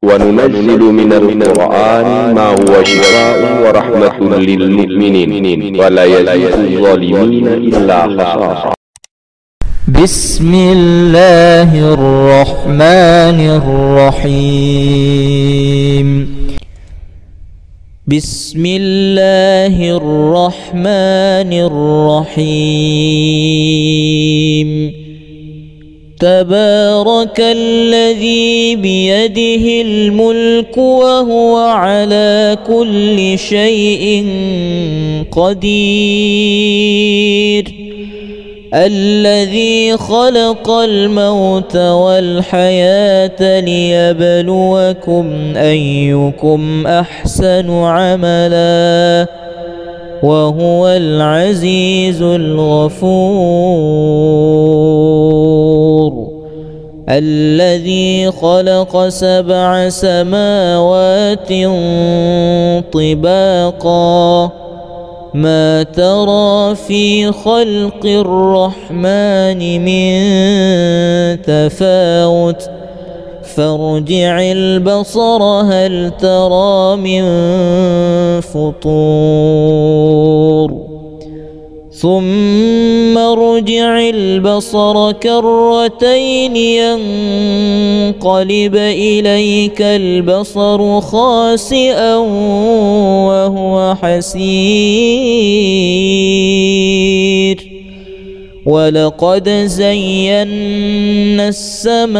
وننزل من القرآن ما هو شفاء ورحمة للمؤمنين ولا يزيد الظالمين إلا خسارا. بسم الله الرحمن الرحيم. بسم الله الرحمن الرحيم. تبارك الذي بيده الملك وهو على كل شيء قدير. الذي خلق الموت والحياة ليبلوكم أيكم أحسن عملا وهو العزيز الغفور. الذي خلق 7 سماوات طباقا ما ترى في خلق الرحمن من تفاوت فارجع البصر هل ترى من فطور ثم ارجع البصر كرتين ينقلب إليك البصر خاسئا وهو حسير. ولقد زينا السماء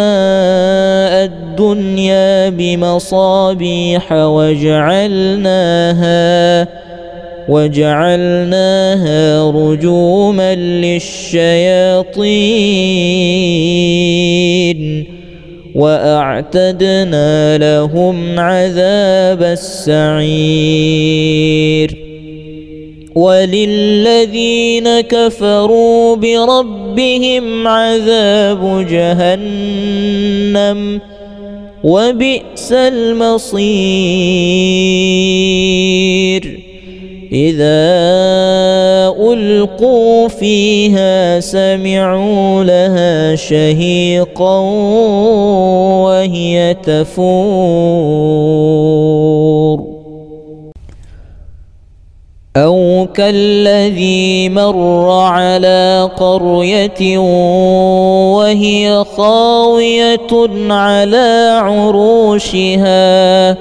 الدنيا بمصابيح وجعلناها رجوما للشياطين وأعتدنا لهم عذاب السعير. وللذين كفروا بربهم عذاب جهنم وبئس المصير. إذا ألقوا فيها سمعوا لها شهيقا وهي تفور. أو كالذي مر على قرية وهي خاوية على عروشها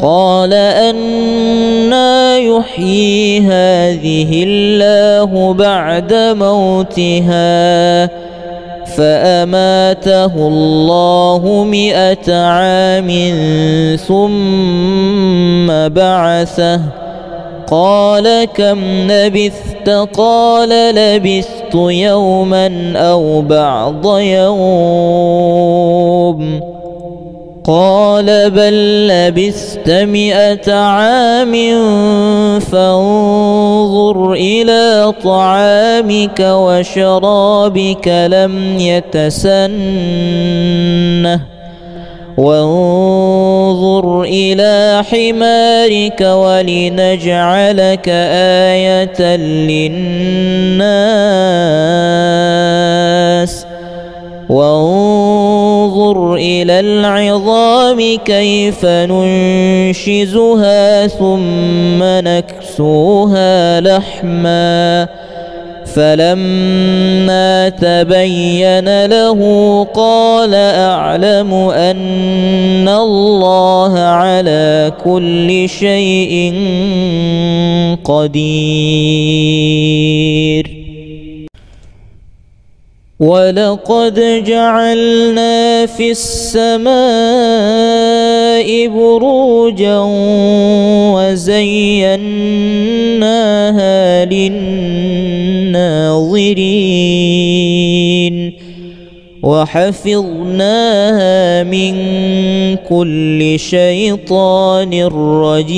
قال أنى يحيي هذه الله بعد موتها فأماته الله 100 عام ثم بعثه قال كم لبثت قال لبثت يوما أو بعض يوم قال بل لبثت 100 عام فانظر إلى طعامك وشرابك لم يتسنه وانظر إلى حمارك ولنجعلك آية للناس وانظر إلى العظام كيف ننشزها ثم نكسوها لحما فلما تبين له قال أعلم أن الله على كل شيء قدير. ولقد جعلنا في السماء بروجا وزيناها للناظرين وحفظناها من كل شيطان رجيم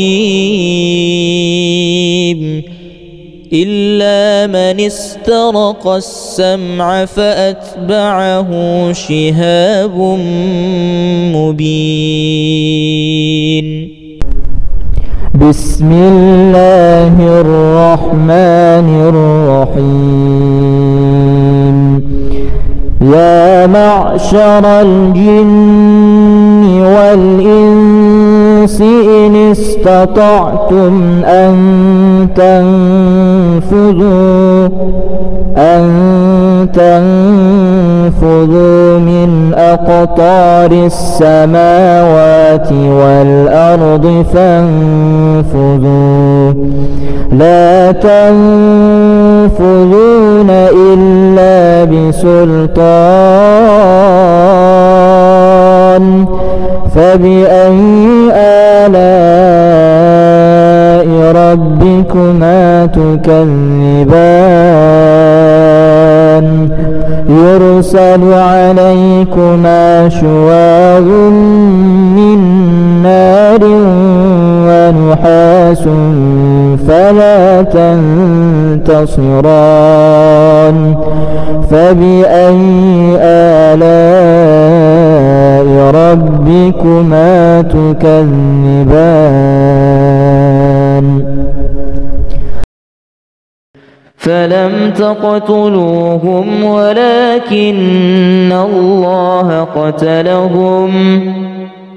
إلا من استرق السمع فأتبعه شهاب مبين. بسم الله الرحمن الرحيم. يا معشر الجن والإنس إن استطعتم أن تنفذوا من أقطار السماوات والأرض فانفذوا لا تنفذون إلا بسلطان فبأي آلاء ربكما تكذبان يرسل عليكما شواظ من نار ونحاس فلا تنتصران فبأي آلاء ربكما تكذبان فلم تقتلوهم ولكن الله قتلهم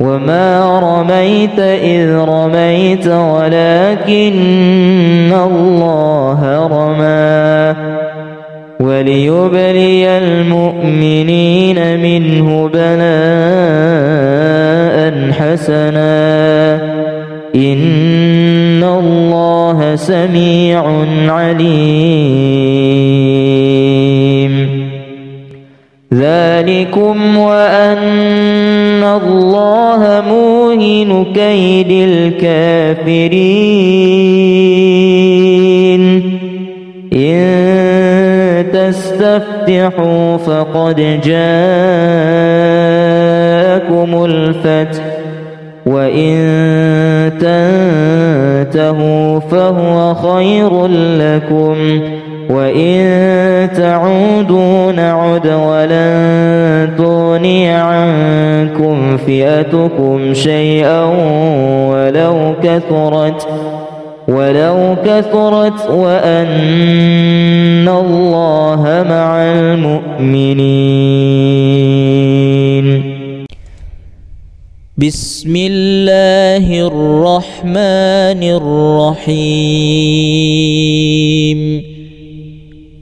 وما رميت إذ رميت ولكن الله رمى وليبلي المؤمنين منه بلاء حسنا إن الله سميع عليم ذلكم وأن الله موهن كيد الكافرين إن تستفتحوا فقد جاءكم الفتح وإن تنتهوا فهو خير لكم وإن تعودوا نعد ولن تغني عنكم فئتكم شيئا ولو كثرت وأن الله مع المؤمنين. بسم الله الرحمن الرحيم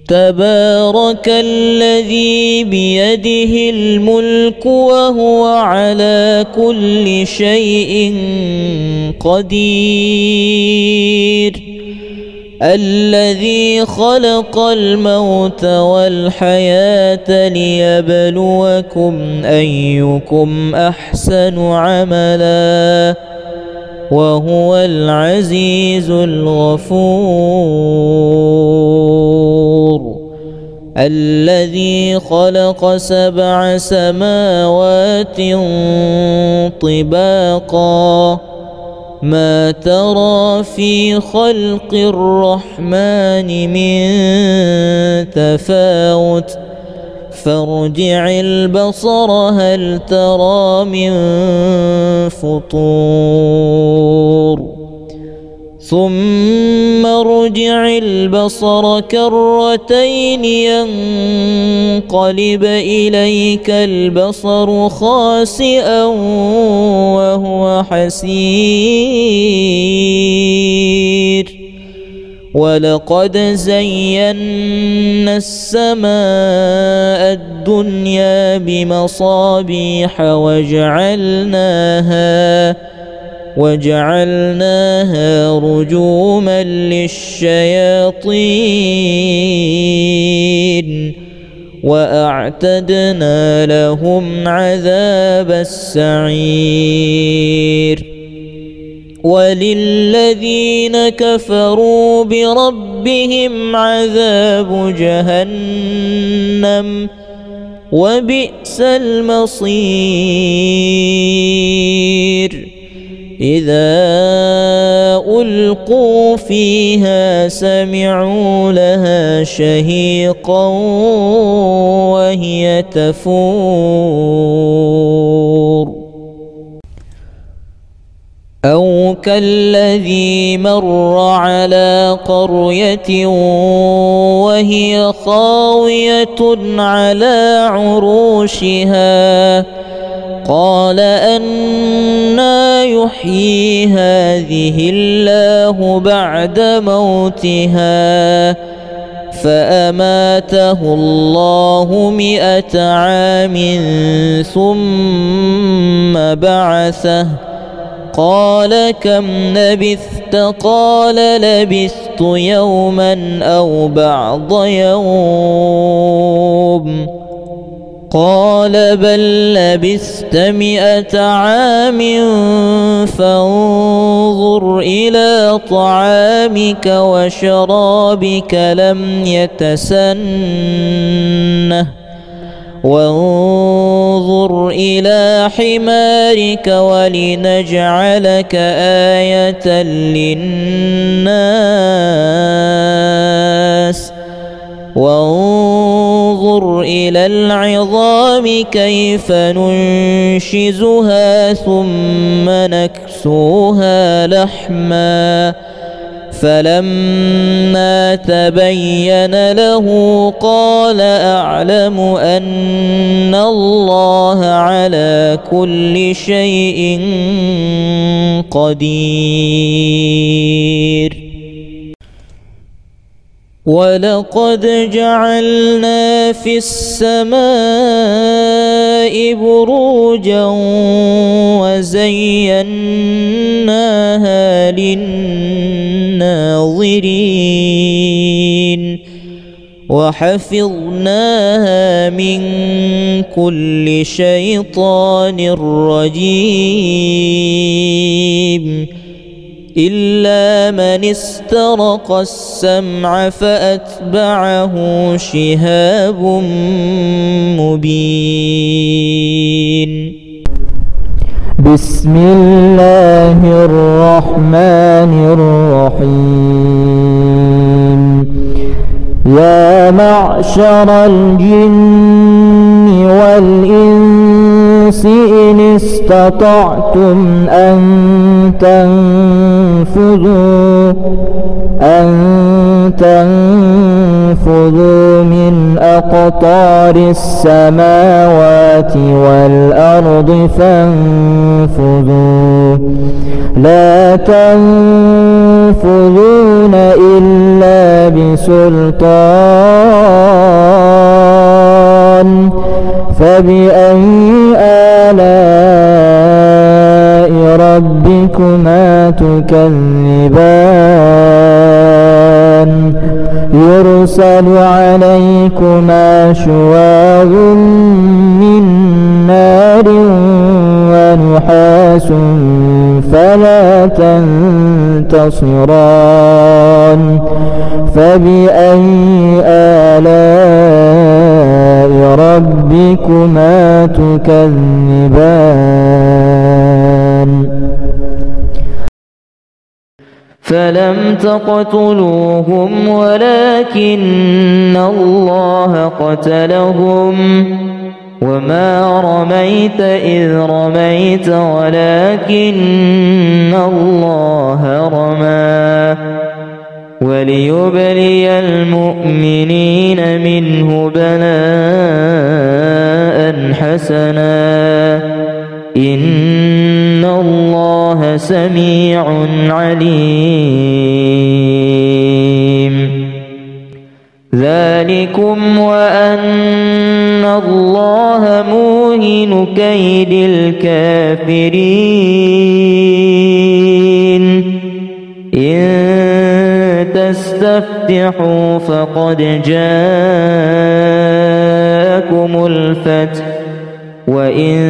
تبارك الذي بيده الملك وهو على كل شيء قدير الذي خلق الموت والحياة ليبلوكم أيكم أحسن عملا وهو العزيز الغفور الذي خلق 7 سماوات طباقا ما ترى في خلق الرحمن من تفاوت فارجع البصر هل ترى من فطور ثم ارجع البصر كرتين ينقلب إليك البصر خاسئا وهو حسير ولقد زينا السماء الدنيا بمصابيح وجعلناها رجوما للشياطين وأعتدنا لهم عذاب السعير وللذين كفروا بربهم عذاب جهنم وبئس المصير إذا ألقوا فيها سمعوا لها شهيقا وهي تفور أو كالذي مر على قرية وهي خاوية على عروشها قال أنى يحيي هذه الله بعد موتها فأماته الله 100 عام ثم بعثه قال كم لبثت؟ قال لبثت يوما أو بعض يوم. قال بل لبثت 100 عام فانظر إلى طعامك وشرابك لم يتسنه وانظر إلى حمارك ولنجعلك آية للناس وانظر إلى العظام كيف ننشزها ثم نكسوها لحما فلما تبين له قال أعلم أن الله على كل شيء قدير. ولقد جعلنا في السماء بروجا وزيناها للناظرين وحفظناها من كل شيطان رجيم إلا من استرق السمع فأتبعه شهاب مبين. بسم الله الرحمن الرحيم. يا معشر الجن والإنس إن استطعتم أن تنفذوا من أقطار السماوات والأرض فانفذوا لا تنفذون إلا بسلطان فبأي آلاء ربكما تكذبان يرسل عليكما شواظ من نار ونحاس فلا تنتصران فبأي آلاء ربكما تكذبان فلم تقتلوهم ولكن الله قتلهم وما رميت إذ رميت ولكن الله رمى وليبلي المؤمنين منه بلاء حسنا إن الله سميع عليم. ذلكم وأن الله موهن كيد الكافرين إن تستفتحوا فقد جاءكم الفتح وإن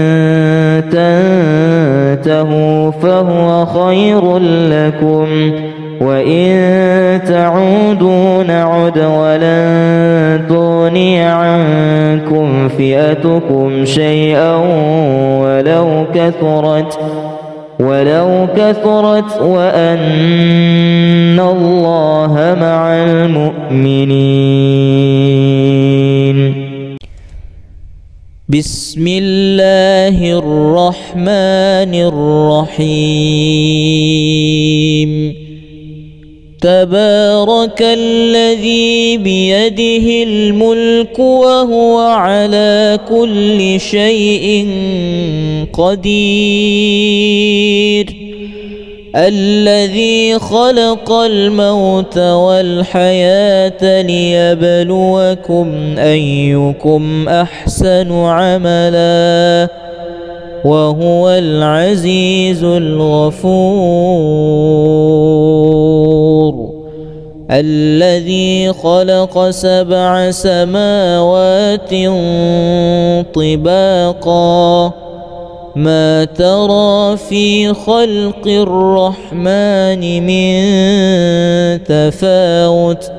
تنتهوا فهو خير لكم وإن تعودوا نعد ولن تغني عنكم فئتكم شيئا ولو كثرت وأن الله مع المؤمنين. بسم الله الرحمن الرحيم. تبارك الذي بيده الملك وهو على كل شيء قدير. الذي خلق الموت والحياة ليبلوكم أيكم أحسن عملا وهو العزيز الغفور الذي خلق 7 سماوات طباقا ما ترى في خلق الرحمن من تفاوت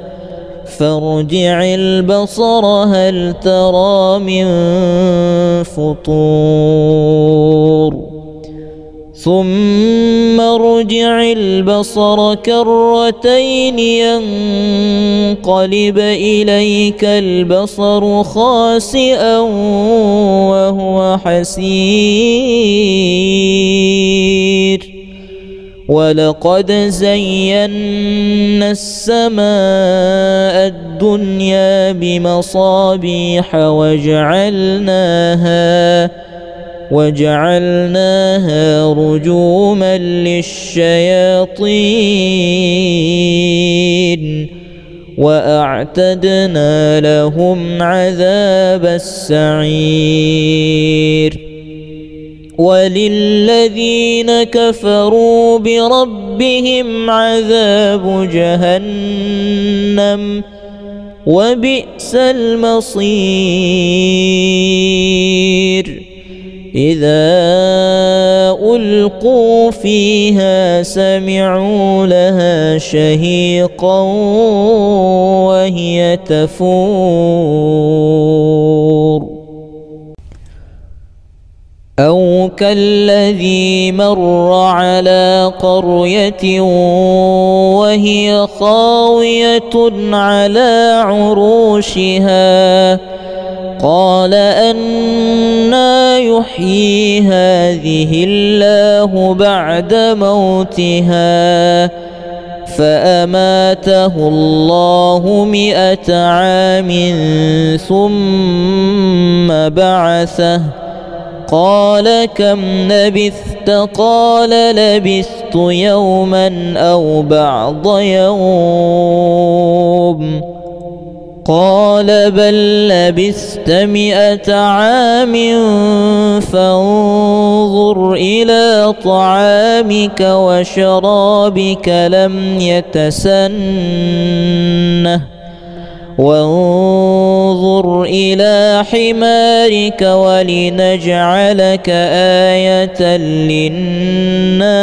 فارجع البصر هل ترى من فطور ثم ارجع البصر كرتين ينقلب إليك البصر خاسئا وهو حسير ولقد زينا السماء الدنيا بمصابيح وجعلناها رجوما للشياطين وأعتدنا لهم عذاب السعير وللذين كفروا بربهم عذاب جهنم وبئس المصير إذا ألقوا فيها سمعوا لها شهيقا وهي تفور أو كالذي مر على قرية وهي خاوية على عروشها قال أنى يحيي هذه الله بعد موتها فأماته الله 100 عام ثم بعثه قال كم لبثت قال لبثت يوما أو بعض يوم قال بل لبثت 100 عام فانظر إلى طعامك وشرابك لم يتسنه وانظر إلى حمارك ولنجعلك آية للناس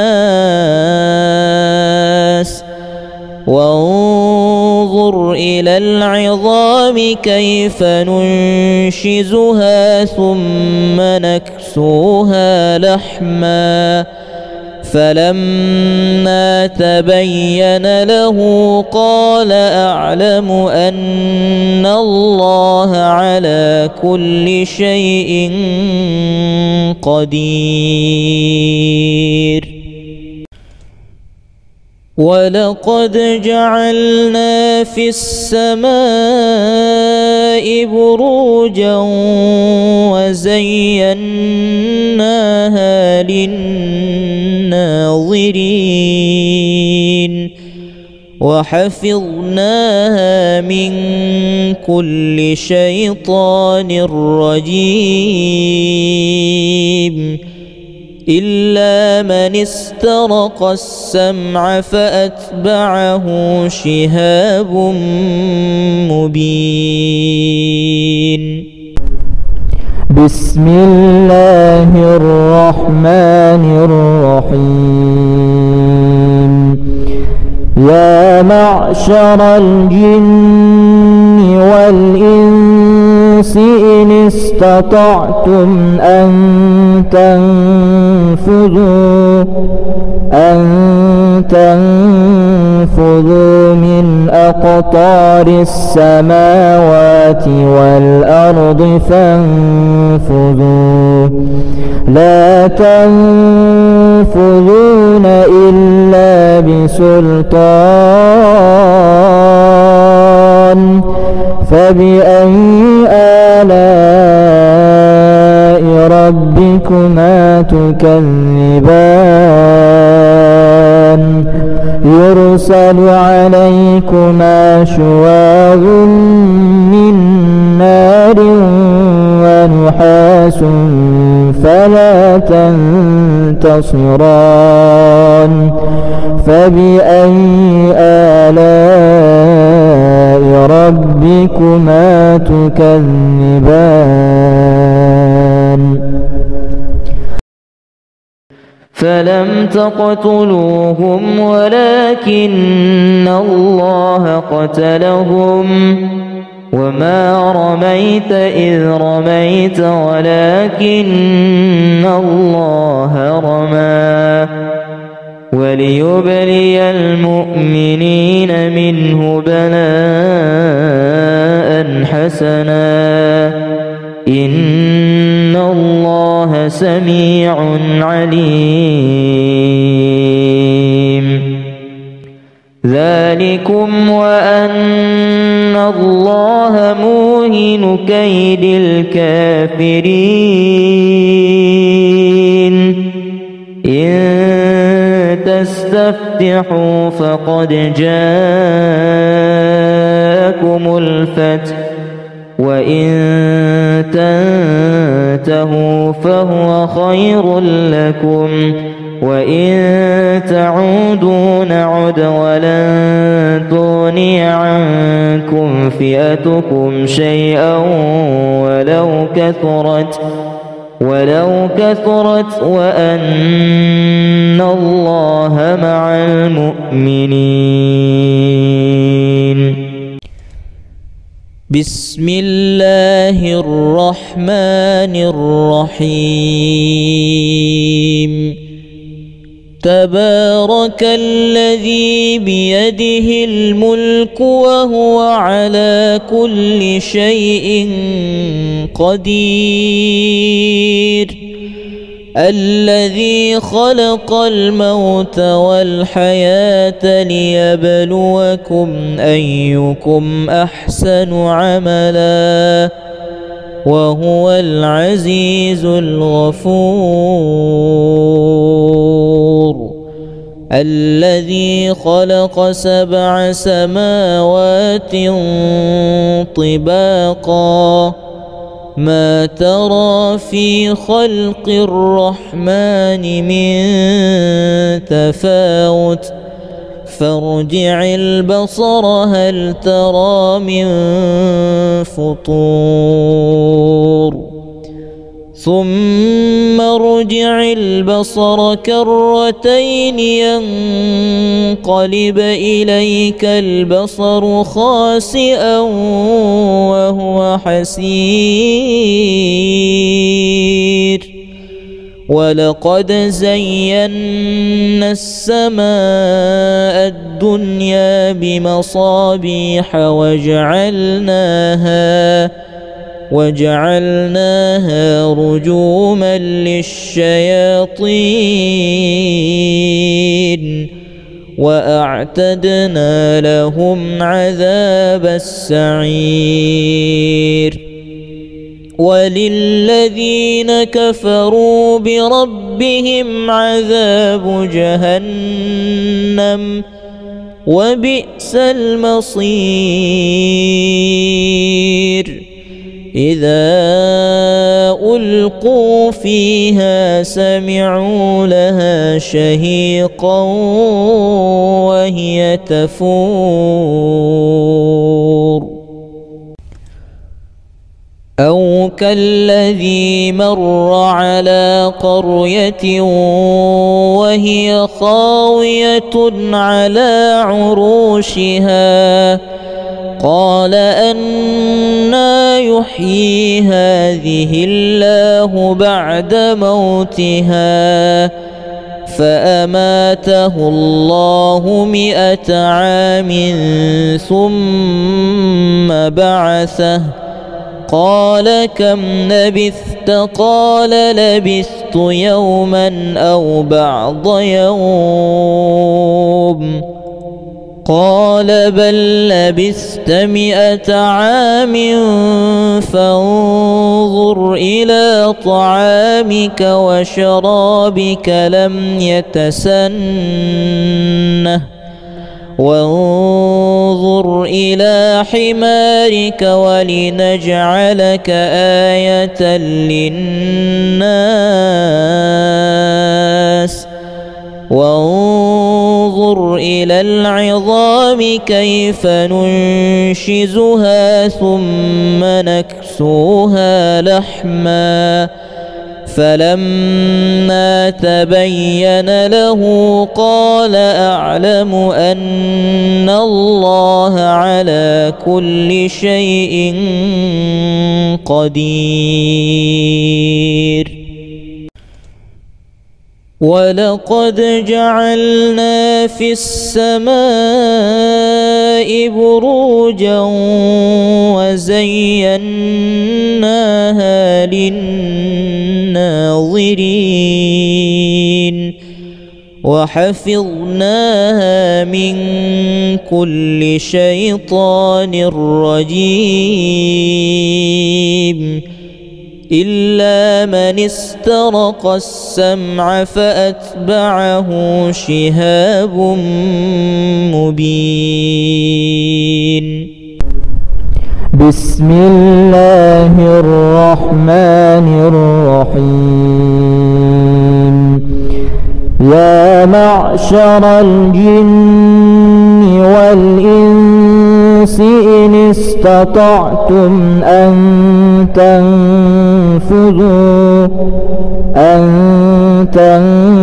وانظر إلى العظام كيف ننشزها ثم نكسوها لحما فلما تبين له قال أعلم أن الله على كل شيء قدير ولقد جعلنا في السماء بروجا وزيناها للناظرين وحفظناها من كل شيطان رجيم إلا من استرق السمع فأتبعه شهاب مبين بسم الله الرحمن الرحيم يا معشر الجن والإنس إن استطعتم أن تنفذوا من أقطار السماوات والأرض فانفذوا لا تنفذون إلا بسلطان فبأي آلاء ربكما تكذبان ينزل عليكما شواظ من نار ونحاس فلا تنتصران فبأي آلاء ربكما تكذبان فلم تقتلوهم ولكن الله قتلهم وما رميت إذ رميت ولكن الله رمى وليبلي المؤمنين منه بلاء حسنا إن الله سميع عليم ذلكم وأن الله موهن كيد الكافرين إن تستفتحوا فقد جاءكم الفتح وإن تنتهوا فهو خير لكم وإن تعودوا نعد ولن تغني عنكم فئتكم شيئا ولو كثرت وأن الله مع المؤمنين. بسم الله الرحمن الرحيم تبارك الذي بيده الملك وهو على كل شيء قدير الذي خلق الموت والحياة ليبلوكم أيكم أحسن عملا وهو العزيز الغفور الذي خلق 7 سماوات طباقا ما ترى في خلق الرحمن من تفاوت فارجع البصر هل ترى من فطور ثم ارجع البصر كرتين ينقلب إليك البصر خاسئا وهو حسير ولقد زينا السماء الدنيا بمصابيح وجعلناها رجوما للشياطين وأعتدنا لهم عذاب السعير وللذين كفروا بربهم عذاب جهنم وبئس المصير إذا ألقوا فيها سمعوا لها شهيقا وهي تفور أو كالذي مر على قرية وهي خاوية على عروشها قال أنى يحيي هذه الله بعد موتها فأماته الله 100 عام ثم بعثه قال كم لبثت قال لبثت يوما أو بعض يوم قال بل لبثت 100 عام فانظر إلى طعامك وشرابك لم يتسنه وانظر إلى حمارك ولنجعلك آية للناس وانظر إلى العظام كيف ننشزها ثم نكسوها لحما فلما تبين له قال أعلم أن الله على كل شيء قدير. ولقد جعلنا في السماء بروجا وزيناها للناظرين وحفظناها من كل شيطان رجيم إلا من استرق السمع فأتبعه شهاب مبين. بسم الله الرحمن الرحيم. يا معشر الجن والإنس إن استطعتم أن تنفذوا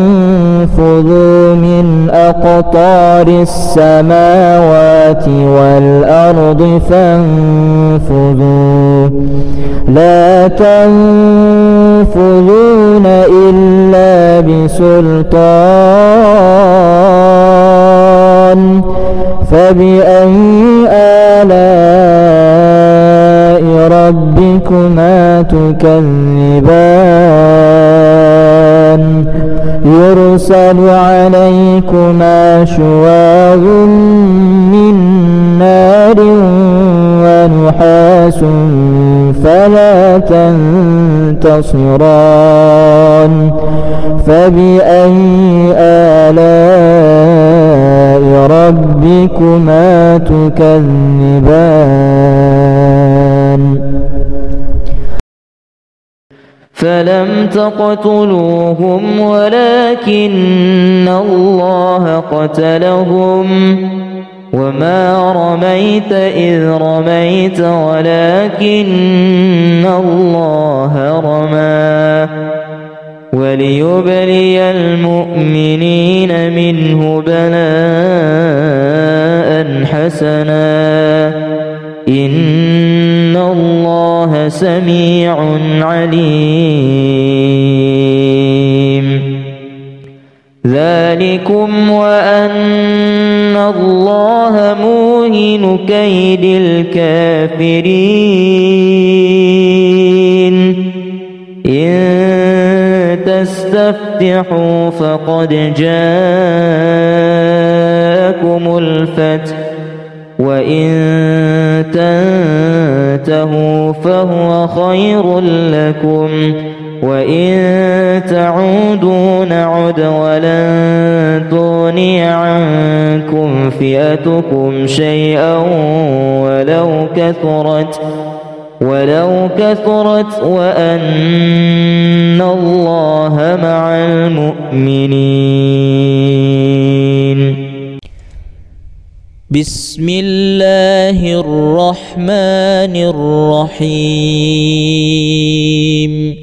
من أقطار السماوات والأرض فانفذوا لا تنفذون إلا بسلطان فبأي آلاء ربكما تكذبان يرسل عليكما شواظ من نار ونحاس فلا تنتصران فبأي آلاء ربكما تكذبان فلم تقتلوهم ولكن الله قتلهم وما رميت إذ رميت ولكن الله رمى وليبلي المؤمنين منه بلاء حسنا إن الله سميع عليم. ذلكم وأن الله موهن كيد الكافرين إن تستفتحوا فقد جاءكم الفتح وإن تنتهوا فهو خير لكم وإن تعودوا نعد ولن تغني عنكم فئتكم شيئا ولو كثرت وأن الله مع المؤمنين. بسم الله الرحمن الرحيم.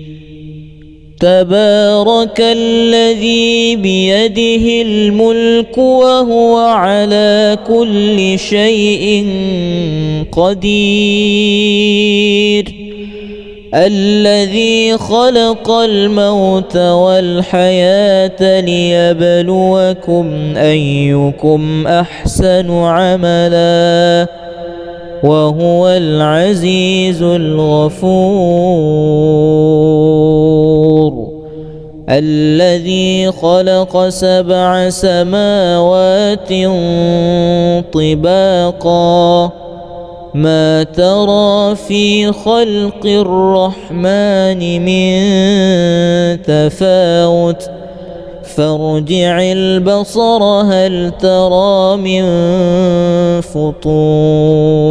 تبارك الذي بيده الملك وهو على كل شيء قدير الذي خلق الموت والحياة ليبلوكم أيكم أحسن عملا وهو العزيز الغفور الذي خلق 7 سماوات طباقا ما ترى في خلق الرحمن من تفاوت فارجع البصر هل ترى من فطور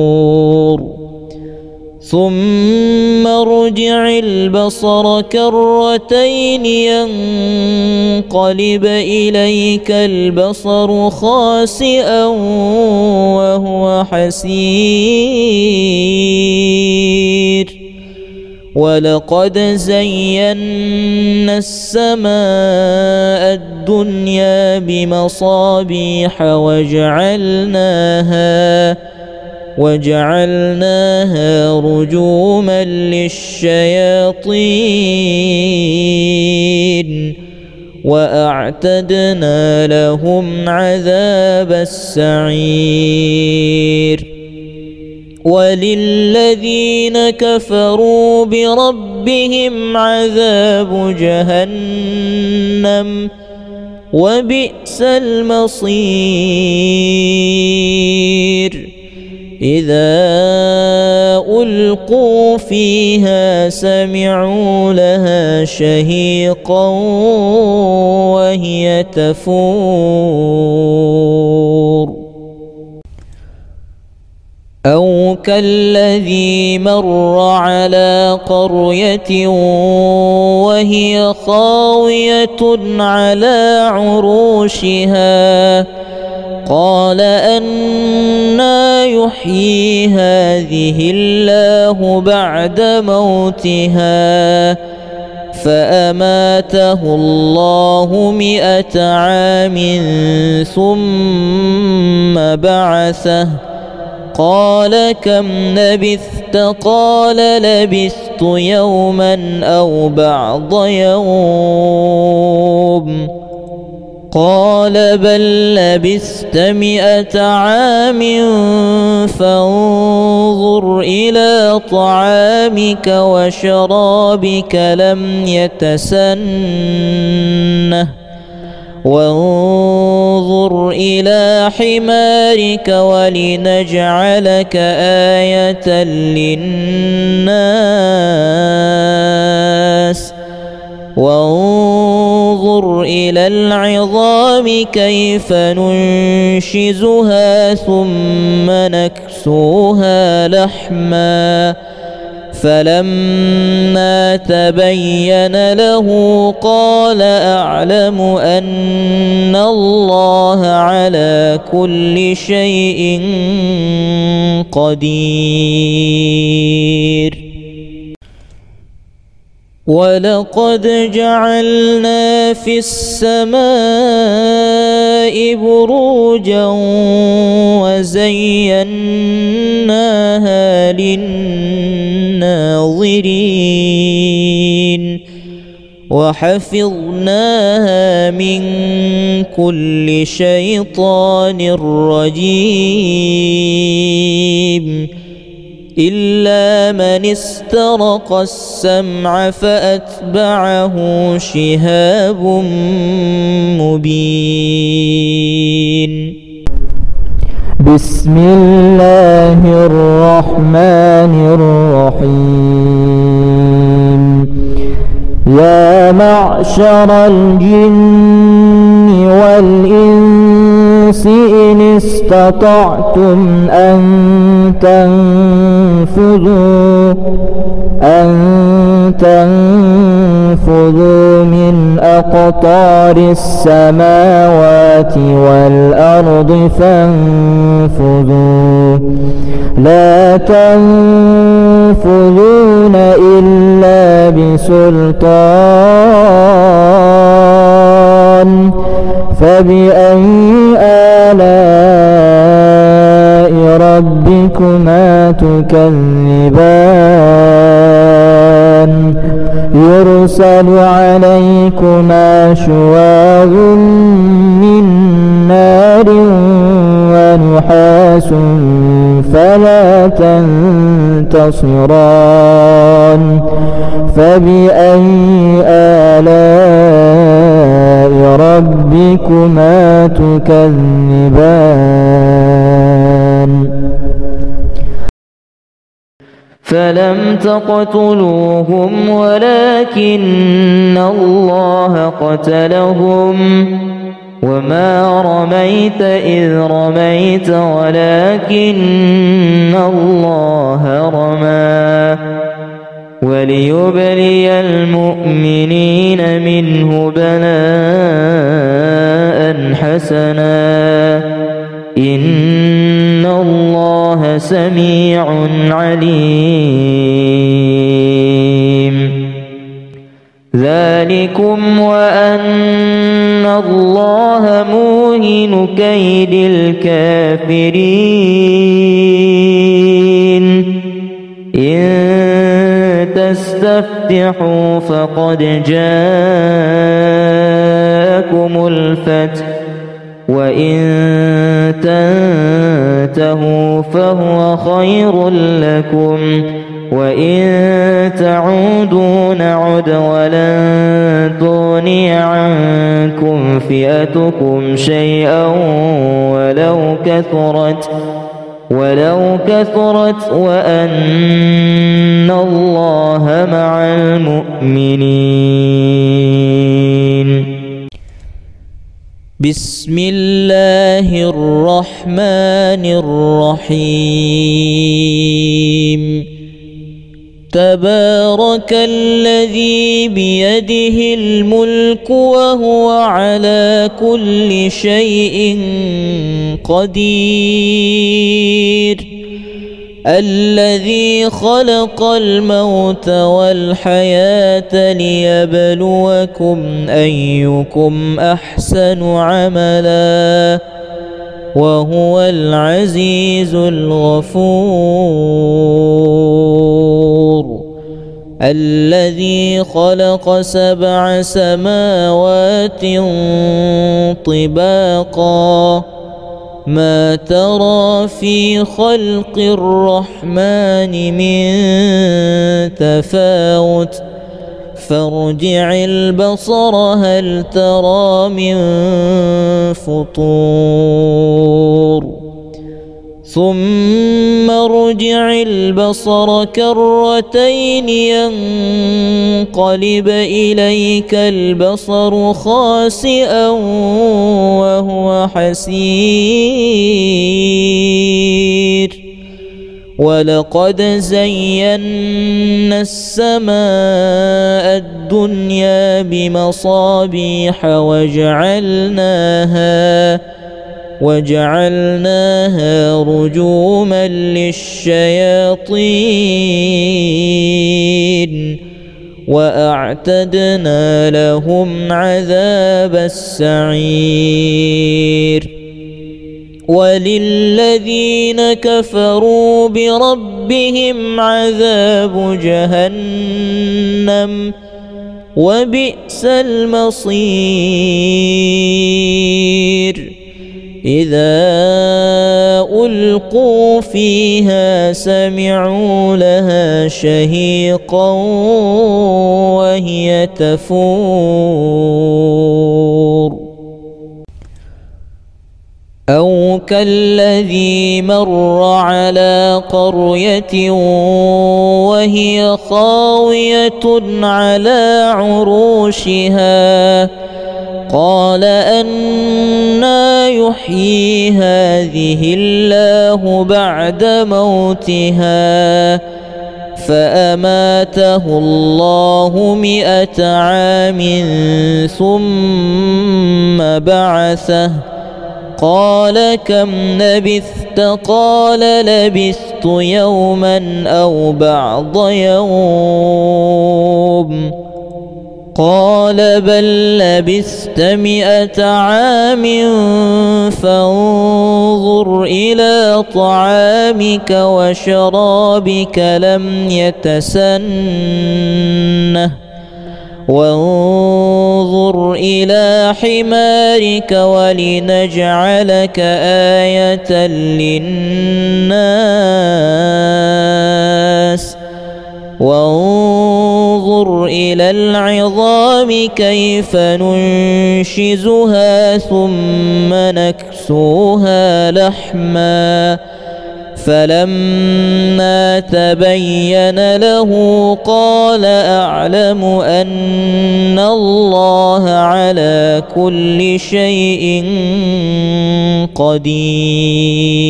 ثم ارجع البصر كرتين ينقلب إليك البصر خاسئا وهو حسير ولقد زينا السماء الدنيا بمصابيح وجعلناها رجوما للشياطين وأعتدنا لهم عذاب السعير وللذين كفروا بربهم عذاب جهنم وبئس المصير إذا ألقوا فيها سمعوا لها شهيقا وهي تفور أو كالذي مر على قرية وهي خاوية على عروشها قال أنى يحيي هذه الله بعد موتها فأماته الله 100 عام ثم بعثه قال كم لبثت قال لبثت يوما أو بعض يوم قال بل لبثت 100 عام فانظر إلى طعامك وشرابك لم يتسنه وانظر إلى حمارك ولنجعلك آية للناس وانظر إلى العظام كيف ننشزها ثم نكسوها لحما فلما تبين له قال أعلم أن الله على كل شيء قدير ولقد جعلنا في السماء بروجا وزيناها للناظرين وحفظناها من كل شيطان رجيم إلا من استرق السمع فأتبعه شهاب مبين بسم الله الرحمن الرحيم يا معشر الجن والإنس إن استطعتم أن تنفذوا من أقطار السماوات والأرض فانفذوا لا تنفذون إلا بسلطان فبأي آلاء ربكما تكذبان يرسل عليكما شواظ من نار ونحاس فلا تنتصران فبأي آلاء ربكما تكذبان فلم تقتلوهم ولكن الله قتلهم وما رميت إذ رميت ولكن الله رمى وليبلي المؤمنين منه بلاء حسنا إن الله سميع عليم. ذلكم وأن الله موهن كيد الكافرين. إن تستفتحوا فقد جاءكم الفتح وإن تنتهوا فهو خير لكم وإن تعودوا نعد ولن تغني عنكم فئتكم شيئا ولو كثرت وأن الله مع المؤمنين. بسم الله الرحمن الرحيم. تبارك الذي بيده الملك وهو على كل شيء قدير. الذي خلق الموت والحياة ليبلوكم أيكم أحسن عملا وهو العزيز الغفور. الذي خلق 7 سماوات طباقا ما ترى في خلق الرحمن من تفاوت فارجع البصر هل ترى من فطور ثم ارجع البصر كرتين ينقلب إليك البصر خاسئا وهو حسير. ولقد زينا السماء الدنيا بمصابيح وجعلناها رجوما للشياطين وأعتدنا لهم عذاب السعير. وللذين كفروا بربهم عذاب جهنم وبئس المصير. إذا ألقوا فيها سمعوا لها شهيقا وهي تفور. أو كالذي مر على قرية وهي خاوية على عروشها قال أنى يحيي هذه الله بعد موتها فأماته الله 100 عام ثم بعثه قال كم لبثت قال لبثت يوما أو بعض يوم قال بل لبثت 100 عام فانظر إلى طعامك وشرابك لم يتسنه وانظر إلى حمارك ولنجعلك آية للناس وانظر إلى العظام كيف ننشزها ثم نكسوها لحما فلما تبين له قال أعلم أن الله على كل شيء قدير.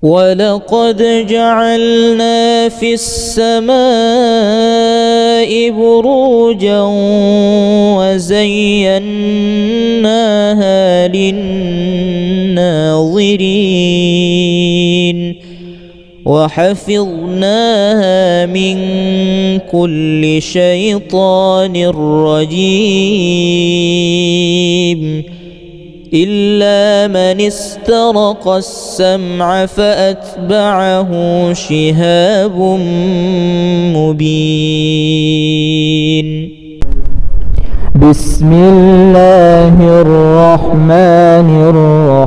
ولقد جعلنا في السماء بروجا وزيناها للناظرين وحفظناها من كل شيطان رجيم إلا من استرق السمع فأتبعه شهاب مبين. بسم الله الرحمن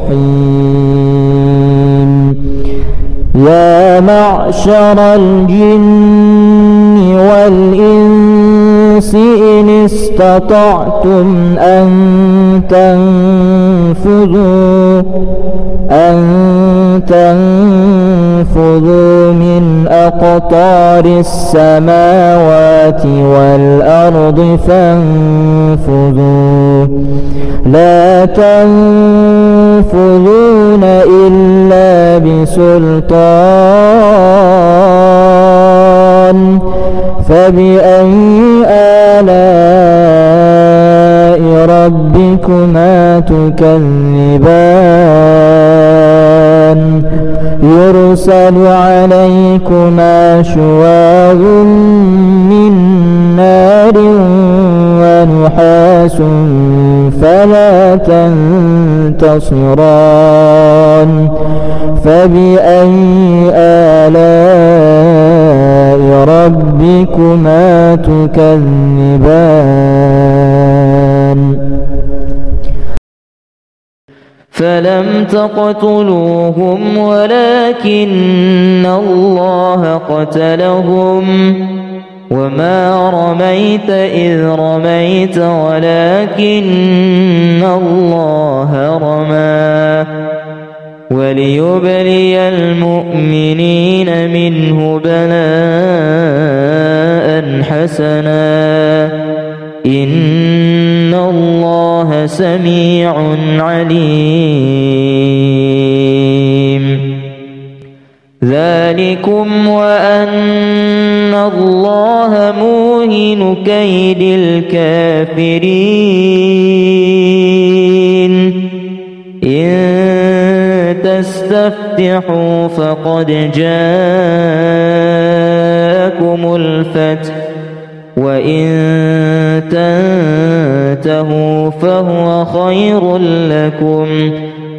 الرحيم. يا معشر الجن والإنس إن استطعتم أن تنفذوا من أقطار السماوات والأرض فانفذوا لا تنفذون إلا بسلطان. فبأي آلاء ربكما تكذبان؟ يرسل عليكما شواظ من نار ونحاس فلا تنتصران. فبأي آلاء ربكما تكذبان؟ فلم تقتلوهم ولكن الله قتلهم وما رميت إذ رميت ولكن الله رمى وليبلي المؤمنين منه بلاء حسنا إن الله سميع عليم. ذلكم وأن الله موهن كيد الكافرين. إن تستفتحوا فقد جاءكم الفتح وإن تنتهوا فهو خير لكم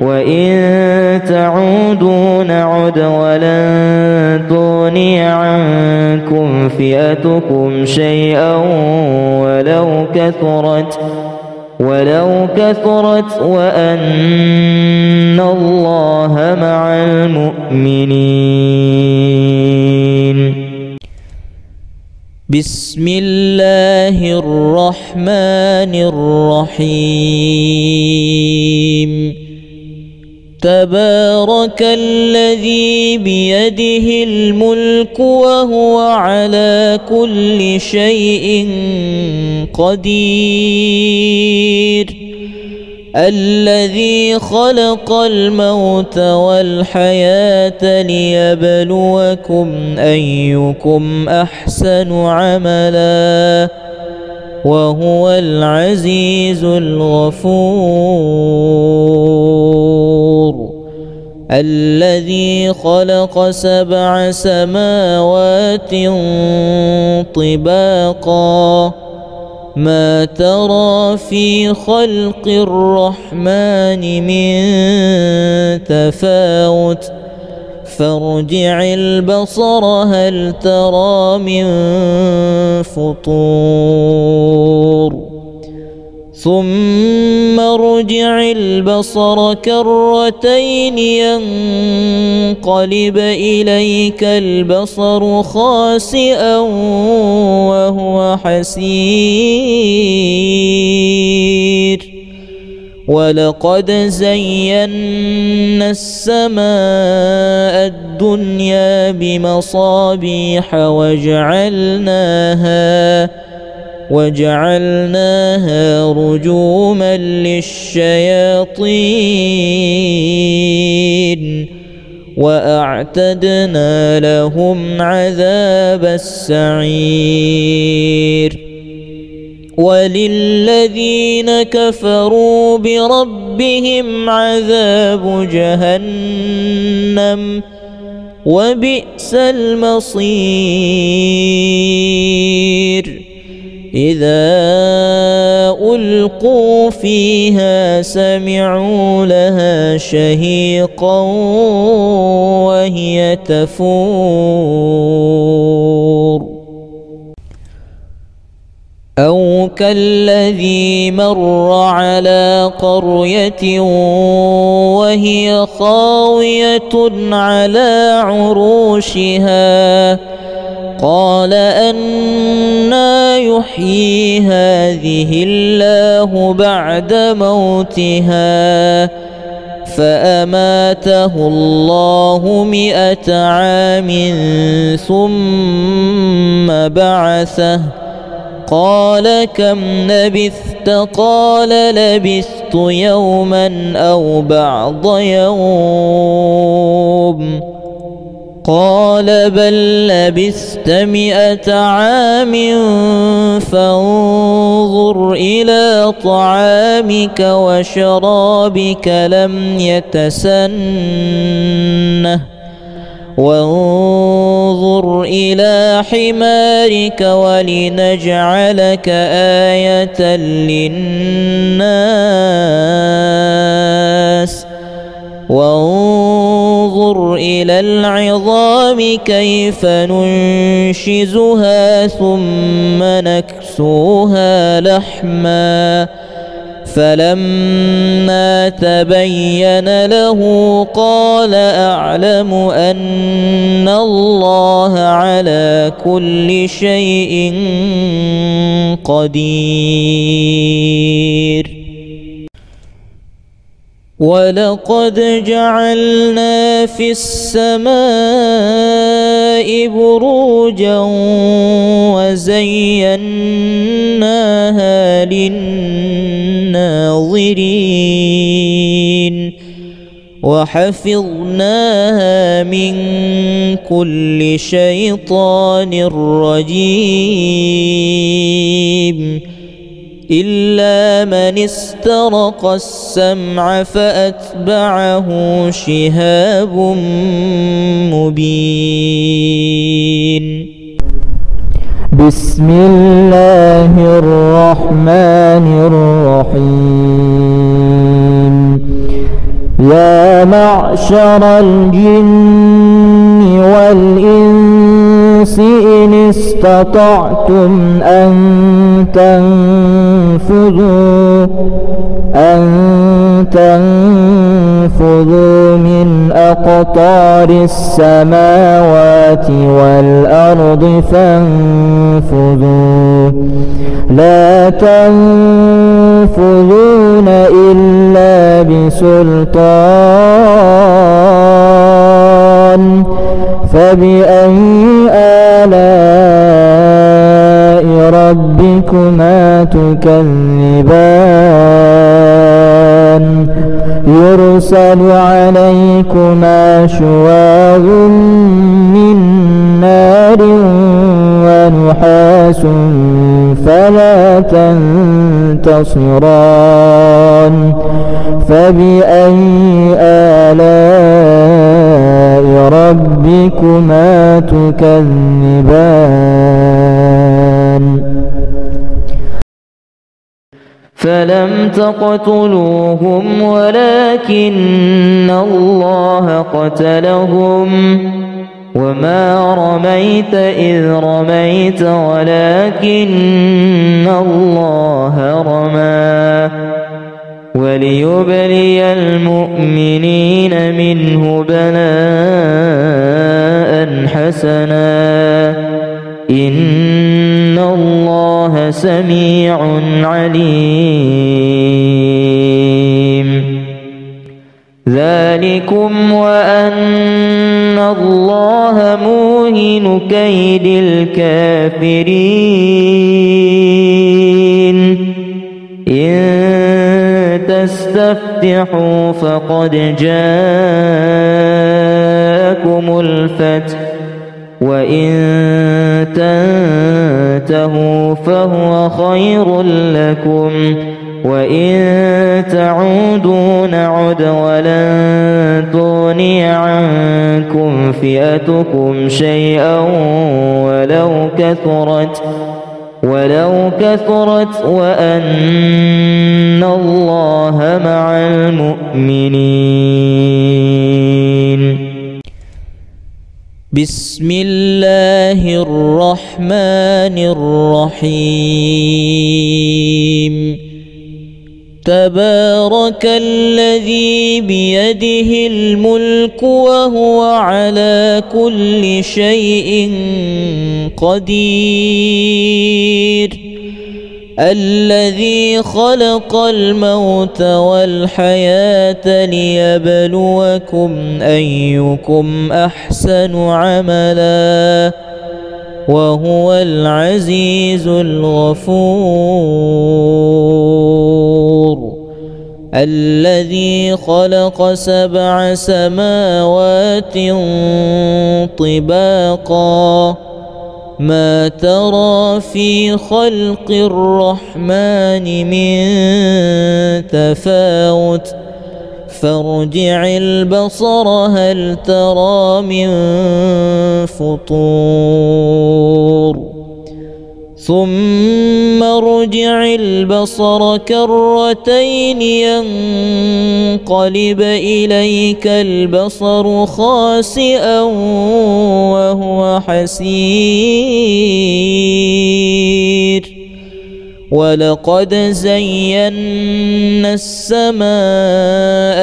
وإن تعودوا نعد ولن تغني عنكم فئتكم شيئا ولو كثرت وأن الله مع المؤمنين. بسم الله الرحمن الرحيم. تبارك الذي بيده الملك وهو على كل شيء قدير. الذي خلق الموت والحياة ليبلوكم أيكم أحسن عملا وهو العزيز الغفور. الذي خلق 7 سماوات طباقا ما ترى في خلق الرحمن من تفاوت فارجع البصر هل ترى من فطور ثم ارجع البصر كرتين ينقلب إليك البصر خاسئا وهو حسير ولقد زينا السماء الدنيا بمصابيح وجعلناها رجوما للشياطين وأعتدنا لهم عذاب السعير وللذين كفروا بربهم عذاب جهنم وبئس المصير إذا ألقوا فيها سمعوا لها شهيقا وهي تفور أو كالذي مر على قرية وهي خاوية على عروشها قال أنى يحيي هذه الله بعد موتها فأماته الله 100 عام ثم بعثه قال كم لبثت قال لبثت يوما أو بعض يوم قال بل لبثت 100 عام فانظر إلى طعامك وشرابك لم يتسنه وانظر إلى حمارك ولنجعلك آية للناس وانظر إلى العظام كيف ننشزها ثم نكسوها لحما فلما تبين له قال أعلم أن الله على كل شيء قدير ولقد جعلنا في السماء بروجا وزيناها للناظرين وحفظناها من كل شيطان رجيم إلا من استرق السمع فأتبعه شهاب مبين بسم الله الرحمن الرحيم يا معشر الجن والإنس إن استطعتم أن تنفذوا من أقطار السماوات والأرض فانفذوا لا تنفذون إلا بسلطان فبأي آلاء ربكما تكذبان يرسل عليكما شواظ من نار ونحاس فلا تنتصران فبأي آلاء ربكما تكذبان فلم تقتلوهم ولكن الله قتلهم وما رميت إذ رميت ولكن الله رمى وليبلي المؤمنين منه بلاء حسنا إن الله سميع عليم بكم وأن الله موهن كيد الكافرين إن تستفتحوا فقد جاءكم الفتح وإن تنتهوا فهو خير لكم وإن تعودوا نعد ولن تغني عنكم فئتكم شيئا ولو كثرت وأن الله مع المؤمنين. بسم الله الرحمن الرحيم. تبارك الذي بيده الملك وهو على كل شيء قدير الذي خلق الموت والحياة ليبلوكم أيكم أحسن عملا وهو العزيز الغفور الذي خلق 7 سماوات طباقا ما ترى في خلق الرحمن من تفاوت فارجع البصر هل ترى من فطور ثم ارجع البصر كرتين ينقلب إليك البصر خاسئا وهو حسير ولقد زينا السماء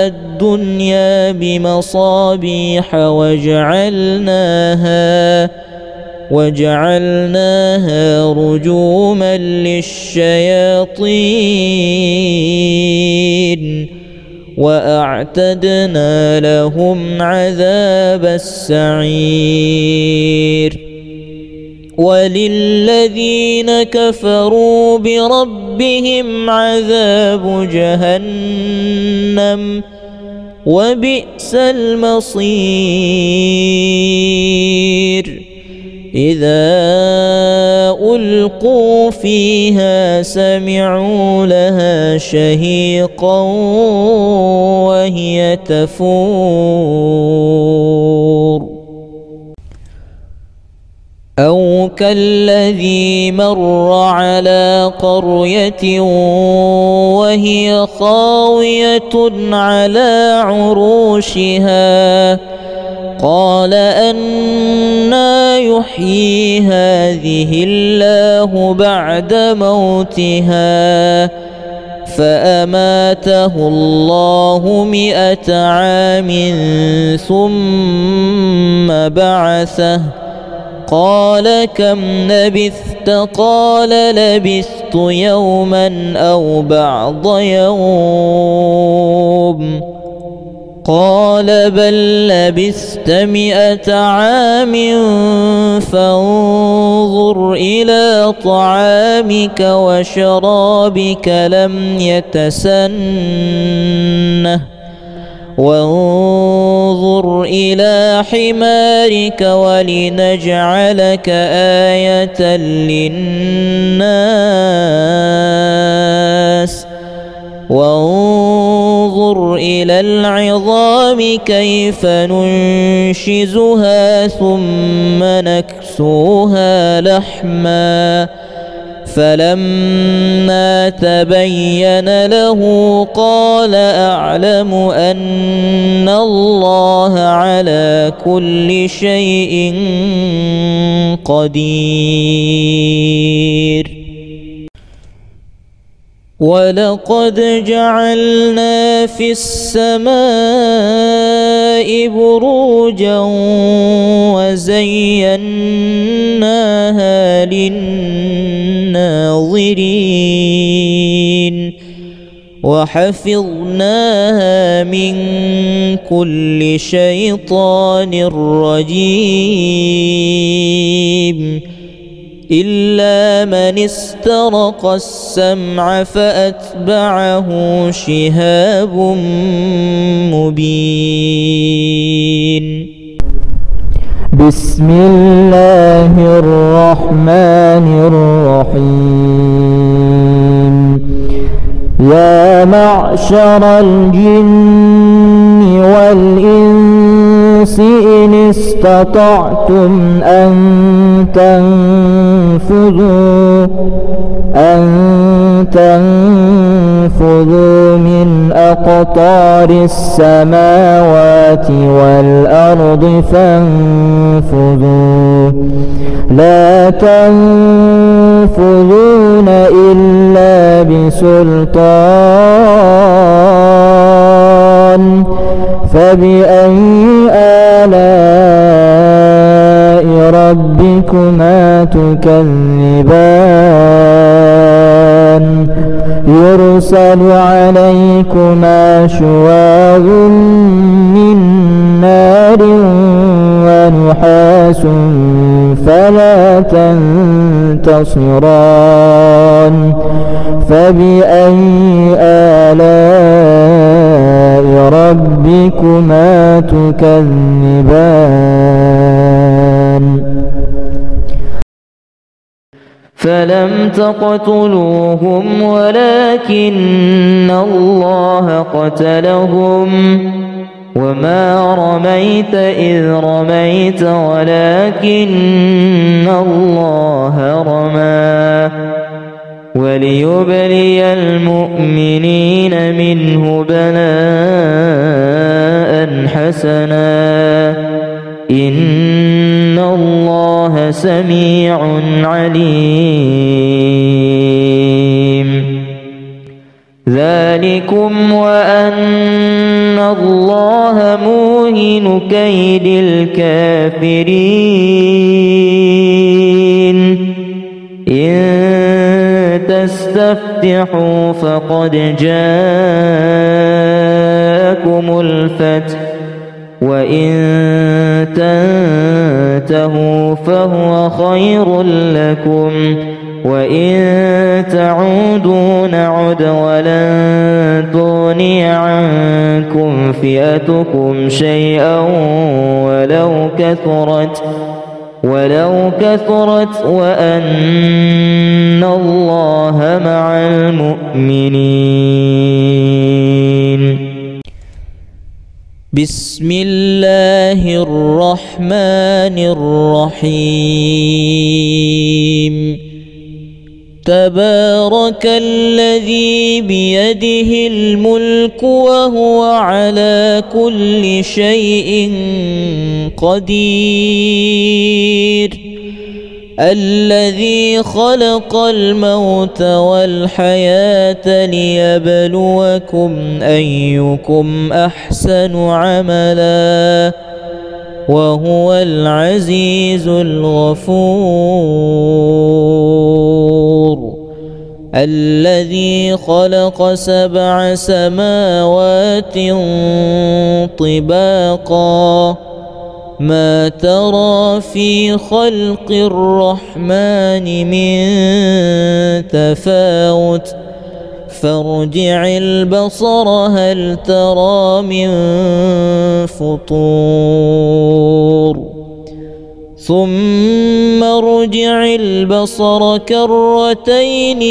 الدنيا بمصابيح وجعلناها رجوما للشياطين وأعتدنا لهم عذاب السعير وللذين كفروا بربهم عذاب جهنم وبئس المصير إذا ألقوا فيها سمعوا لها شهيقا وهي تفور أو كالذي مر على قرية وهي خاوية على عروشها قال أنى يحيي هذه الله بعد موتها فأماته الله 100 عام ثم بعثه قال كم لبثت قال لبثت يوما أو بعض يوم قال بل لبثت 100 عام فانظر إلى طعامك وشرابك لم يتسنه وانظر إلى حمارك ولنجعلك آية للناس وانظر إلى العظام كيف ننشزها ثم نكسوها لحما فلما تبين له قال أعلم أن الله على كل شيء قدير ولقد جعلنا في السماء بروجا وزيناها للناظرين وحفظناها من كل شيطان رجيم إلا من استرق السمع فأتبعه شهاب مبين. بسم الله الرحمن الرحيم. يا معشر الجن والإنس إن استطعتم أن تنفذوا من أقطار السماوات والأرض فانفذوا لا تنفذون إلا بسلطان. فبأي آلاء ربكما تكذبان؟ يرسل عليكما شواظ من نار ونحاس فلا تنتصران. فبأي آلاء ربكما تكذبان؟ فلم تقتلوهم ولكن الله قتلهم وما رميت إذ رميت ولكن الله رمى وليبلي المؤمنين منه بلاء حسنا إن الله سميع عليم. ذلكم وأن الله موهن كيد الكافرين. إن تستفتحوا فقد جاءكم الفتح وإن تنتهوا فهو خير لكم وإن تعودوا نعد ولن تغني عنكم فئتكم شيئا ولو كثرت وأن الله مع المؤمنين. بسم الله الرحمن الرحيم. تبارك الذي بيده الملك وهو على كل شيء قدير. الذي خلق الموت والحياة ليبلوكم أيكم أحسن عملا وهو العزيز الغفور. الذي خلق 7 سماوات طباقا ما ترى في خلق الرحمن من تفاوت فارجع البصر هل ترى من فطور ثم ارجع البصر كرتين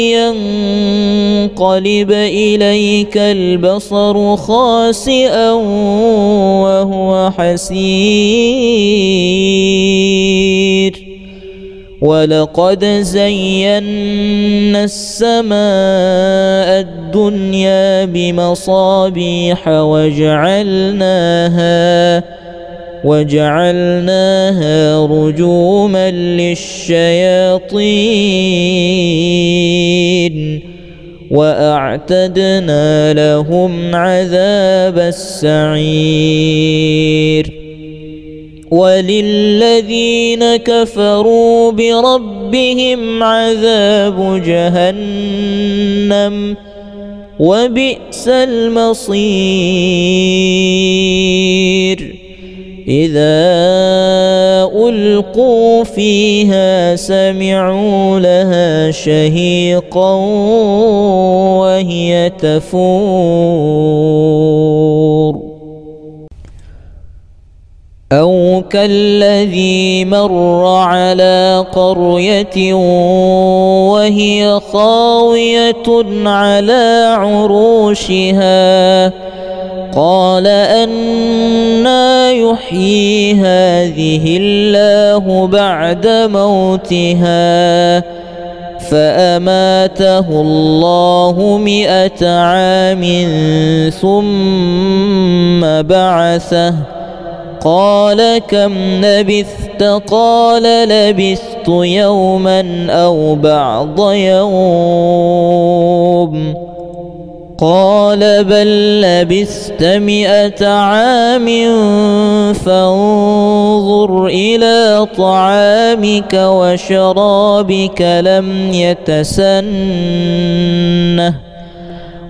ينقلب إليك البصر خاسئا وهو حسير. ولقد زينا السماء الدنيا بمصابيح وجعلناها رجوما للشياطين وأعتدنا لهم عذاب السعير. وللذين كفروا بربهم عذاب جهنم وبئس المصير إذا ألقوا فيها سمعوا لها شهيقا وهي تفور أو كالذي مر على قرية وهي خاوية على عروشها قال أنى يحيي هذه الله بعد موتها فأماته الله 100 عام ثم بعثه قال كم لبثت قال لبثت يوما أو بعض يوم قال بل لبثت 100 عام فانظر إلى طعامك وشرابك لم يتسنه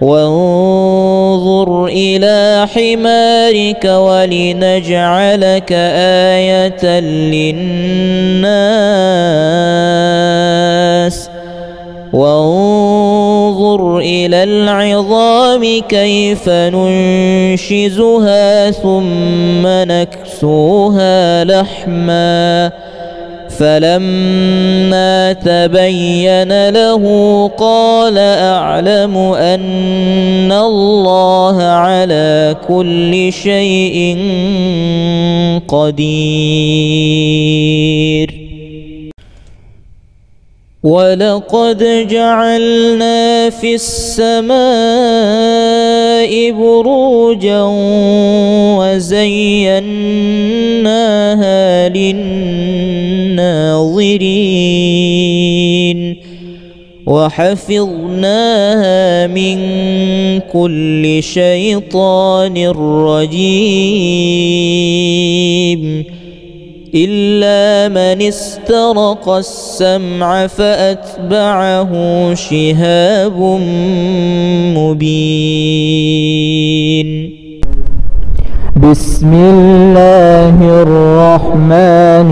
وانظر إلى حمارك ولنجعلك آية للناس وانظر إلى العظام كيف ننشزها ثم نكسوها لحما فلما تبين له قال أعلم أن الله على كل شيء قدير ولقد جعلنا في السماء بروجا وزيناها للناظرين وحفظناها من كل شيطان رجيم إلا من استرق السمع فأتبعه شهاب مبين بسم الله الرحمن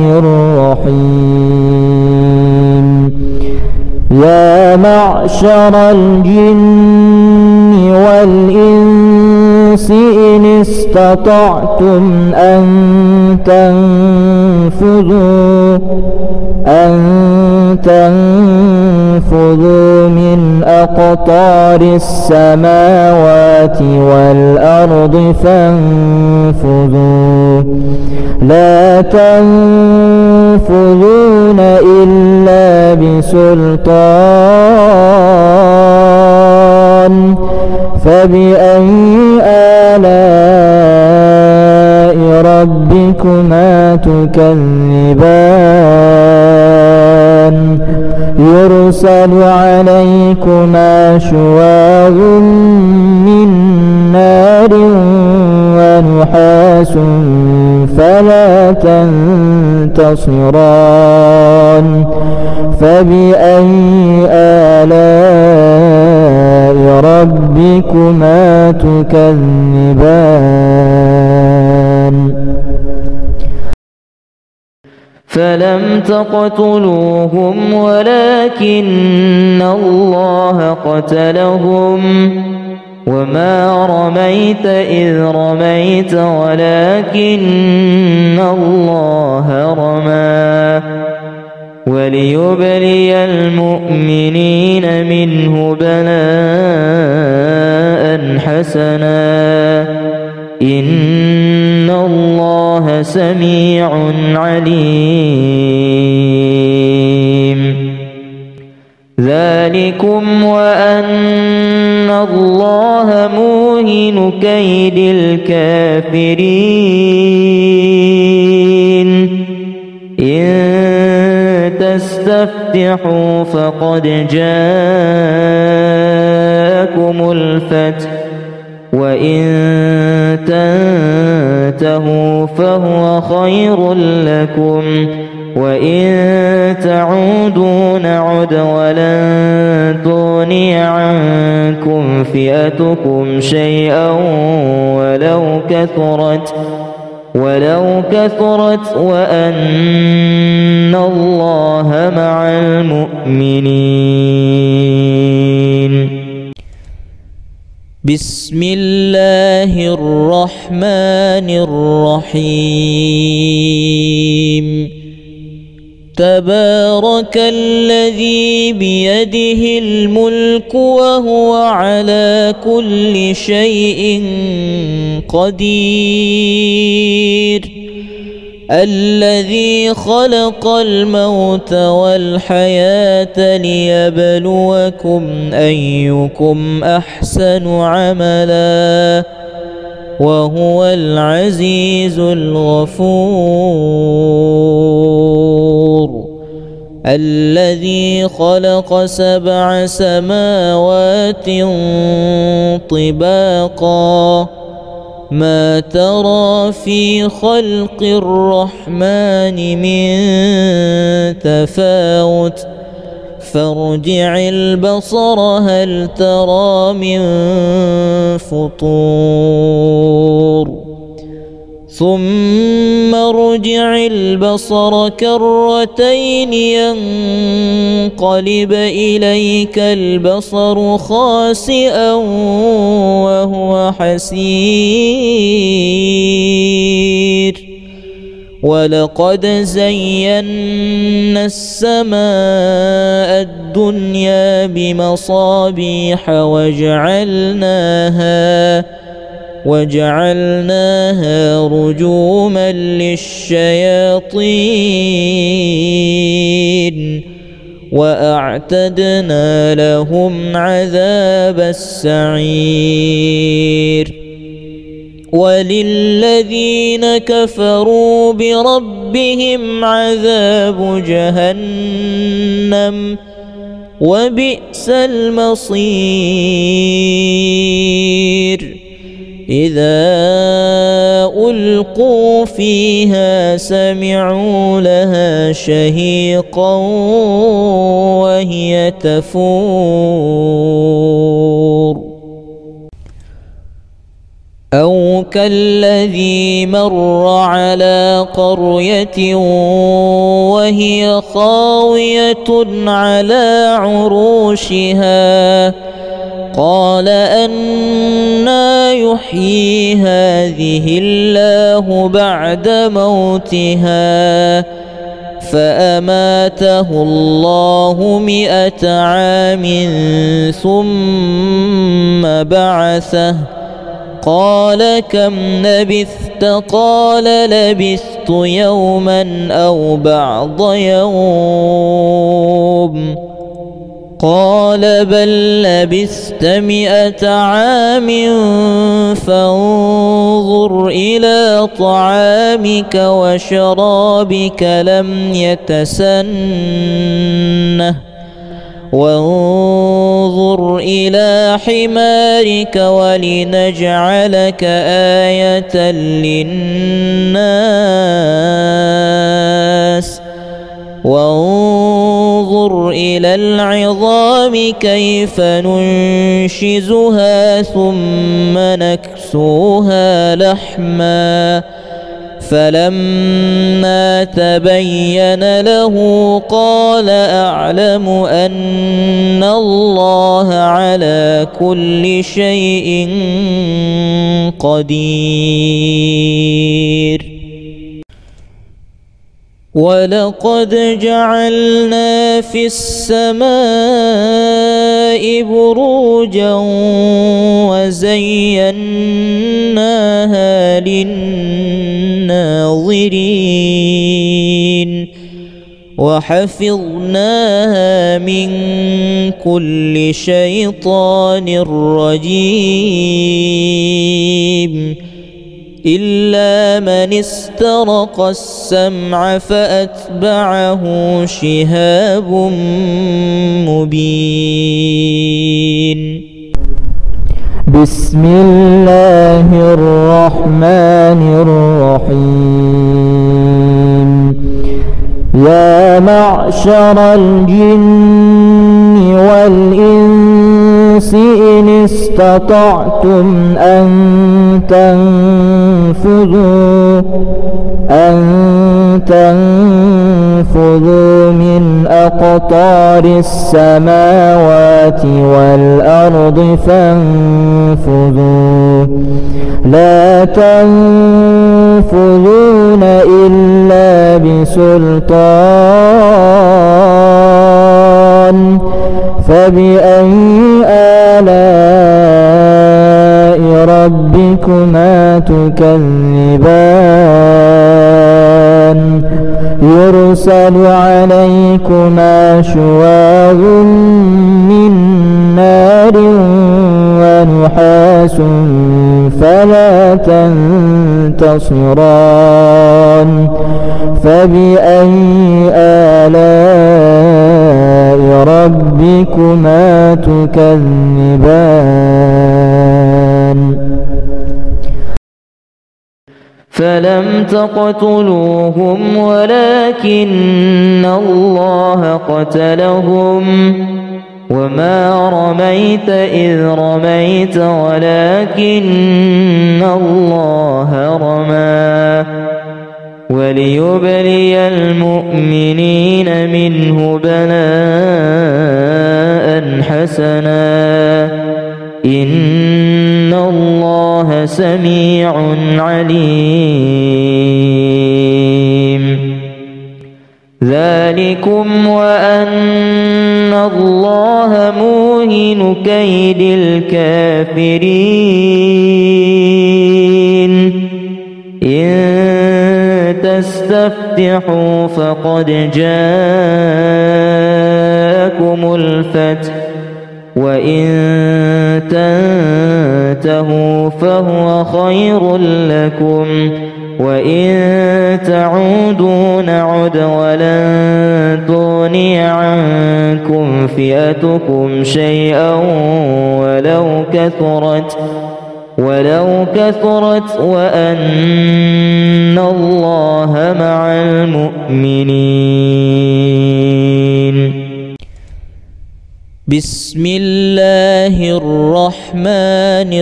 الرحيم يا معشر الجن والإنس إن استطعتم أن تنفذوا من أقطار السماوات والأرض فانفذوا لا تنفذون إلا بسلطان فبأي آلاء ربكما تكذبان يرسل عليكما شواظ من نار ونحاس فلا تنتصران فبأي آلاء ربكما تكذبان فلم تقتلوهم ولكن الله قتلهم وما رميت إذ رميت ولكن الله رمى وليبلي المؤمنين منه بلاء حسنا إن الله سميع عليم ذلكم وأن الله موهن كيد الكافرين إن تستفتحوا فقد جاءكم الفتح وإن تنتهوا فهو خير لكم وإن تعودوا نعد ولن تغني عنكم فئتكم شيئا ولو كثرت وأن الله مع المؤمنين. بسم الله الرحمن الرحيم. تبارك الذي بيده الملك وهو على كل شيء قدير، الذي خلق الموت والحياة ليبلوكم أيكم أحسن عملا وهو العزيز الغفور. الذي خلق 7 سماوات طباقا ما ترى في خلق الرحمن من تفاوت فارجع البصر هل ترى من فطور ثم ارجع البصر كرتين ينقلب إليك البصر خاسئا وهو حسير. ولقد زينا السماء الدنيا بمصابيح وجعلناها رجوما للشياطين وأعتدنا لهم عذاب السعير. وللذين كفروا بربهم عذاب جهنم وبئس المصير. إذا ألقوا فيها سمعوا لها شهيقا وهي تفور. أو كالذي مر على قرية وهي خاوية على عروشها قال أنى يحيي هذه الله بعد موتها فأماته الله 100 عام ثم بعثه قال كم لبثت؟ قال لبثت يوما أو بعض يوم. قال بل لبثت 100 عام فانظر إلى طعامك وشرابك لم يتسنه وانظر إلى حمارك ولنجعلك آية للناس وانظر إلى العظام كيف ننشزها ثم نكسوها لحما فلما تبين له قال أعلم أن الله على كل شيء قدير. ولقد جعلنا في السماء بروجا وزيناها للناظرين وحفظناها من كل شيطان رجيم إلا من استرق السمع فأتبعه شهاب مبين. بسم الله الرحمن الرحيم. يا معشر الجن والإنس إن استطعتم أن تنفذوا من أقطار السماوات والأرض فانفذوا لا تنفذون إلا بسلطان فبأي آلاء ربكما تكذبان يرسل عليكما شواظ من نار ونحاس فلا تنتصران فبأي آلاء ربكما تكذبان فلم تقتلوهم ولكن الله قتلهم وما رميت إذ رميت ولكن الله رمى وليبلي المؤمنين منه بلاء حسنا إن الله سميع عليم ذلكم وأن الله موهن كيد الكافرين إن تستفتحوا فقد جاءكم الفتح وإن تنتهوا فهو خير لكم وإن تعودوا نعد ولن تغني عنكم فئتكم شيئا ولو كثرت وأن الله مع المؤمنين. بسم الله الرحمن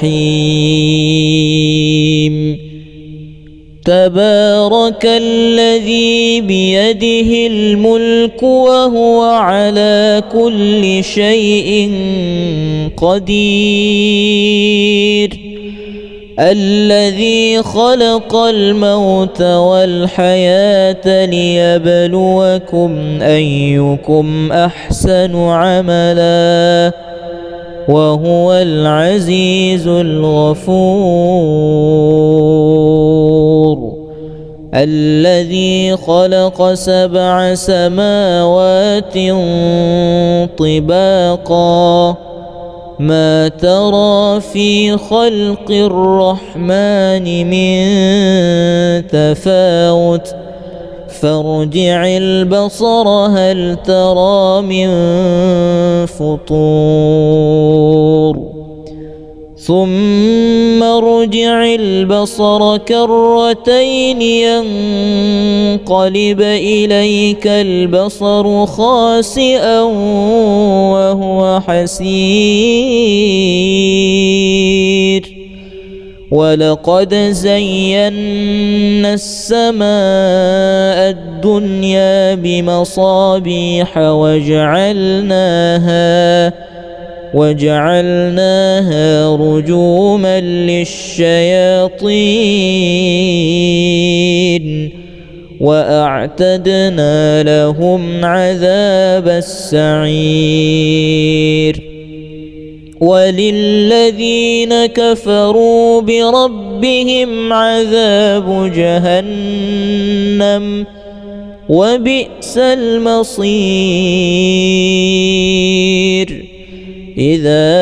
الرحيم. تبارك الذي بيده الملك وهو على كل شيء قدير الذي خلق الموت والحياة ليبلوكم أيكم أحسن عملا وهو العزيز الغفور الذي خلق 7 سماوات طباقا ما ترى في خلق الرحمن من تفاوت فارجع البصر هل ترى من فطور ثم ارجع البصر كرتين ينقلب إليك البصر خاسئا وهو حسير ولقد زينا السماء الدنيا بمصابيح وجعلناها رجوما للشياطين وأعتدنا لهم عذاب السعير وللذين كفروا بربهم عذاب جهنم وبئس المصير إذا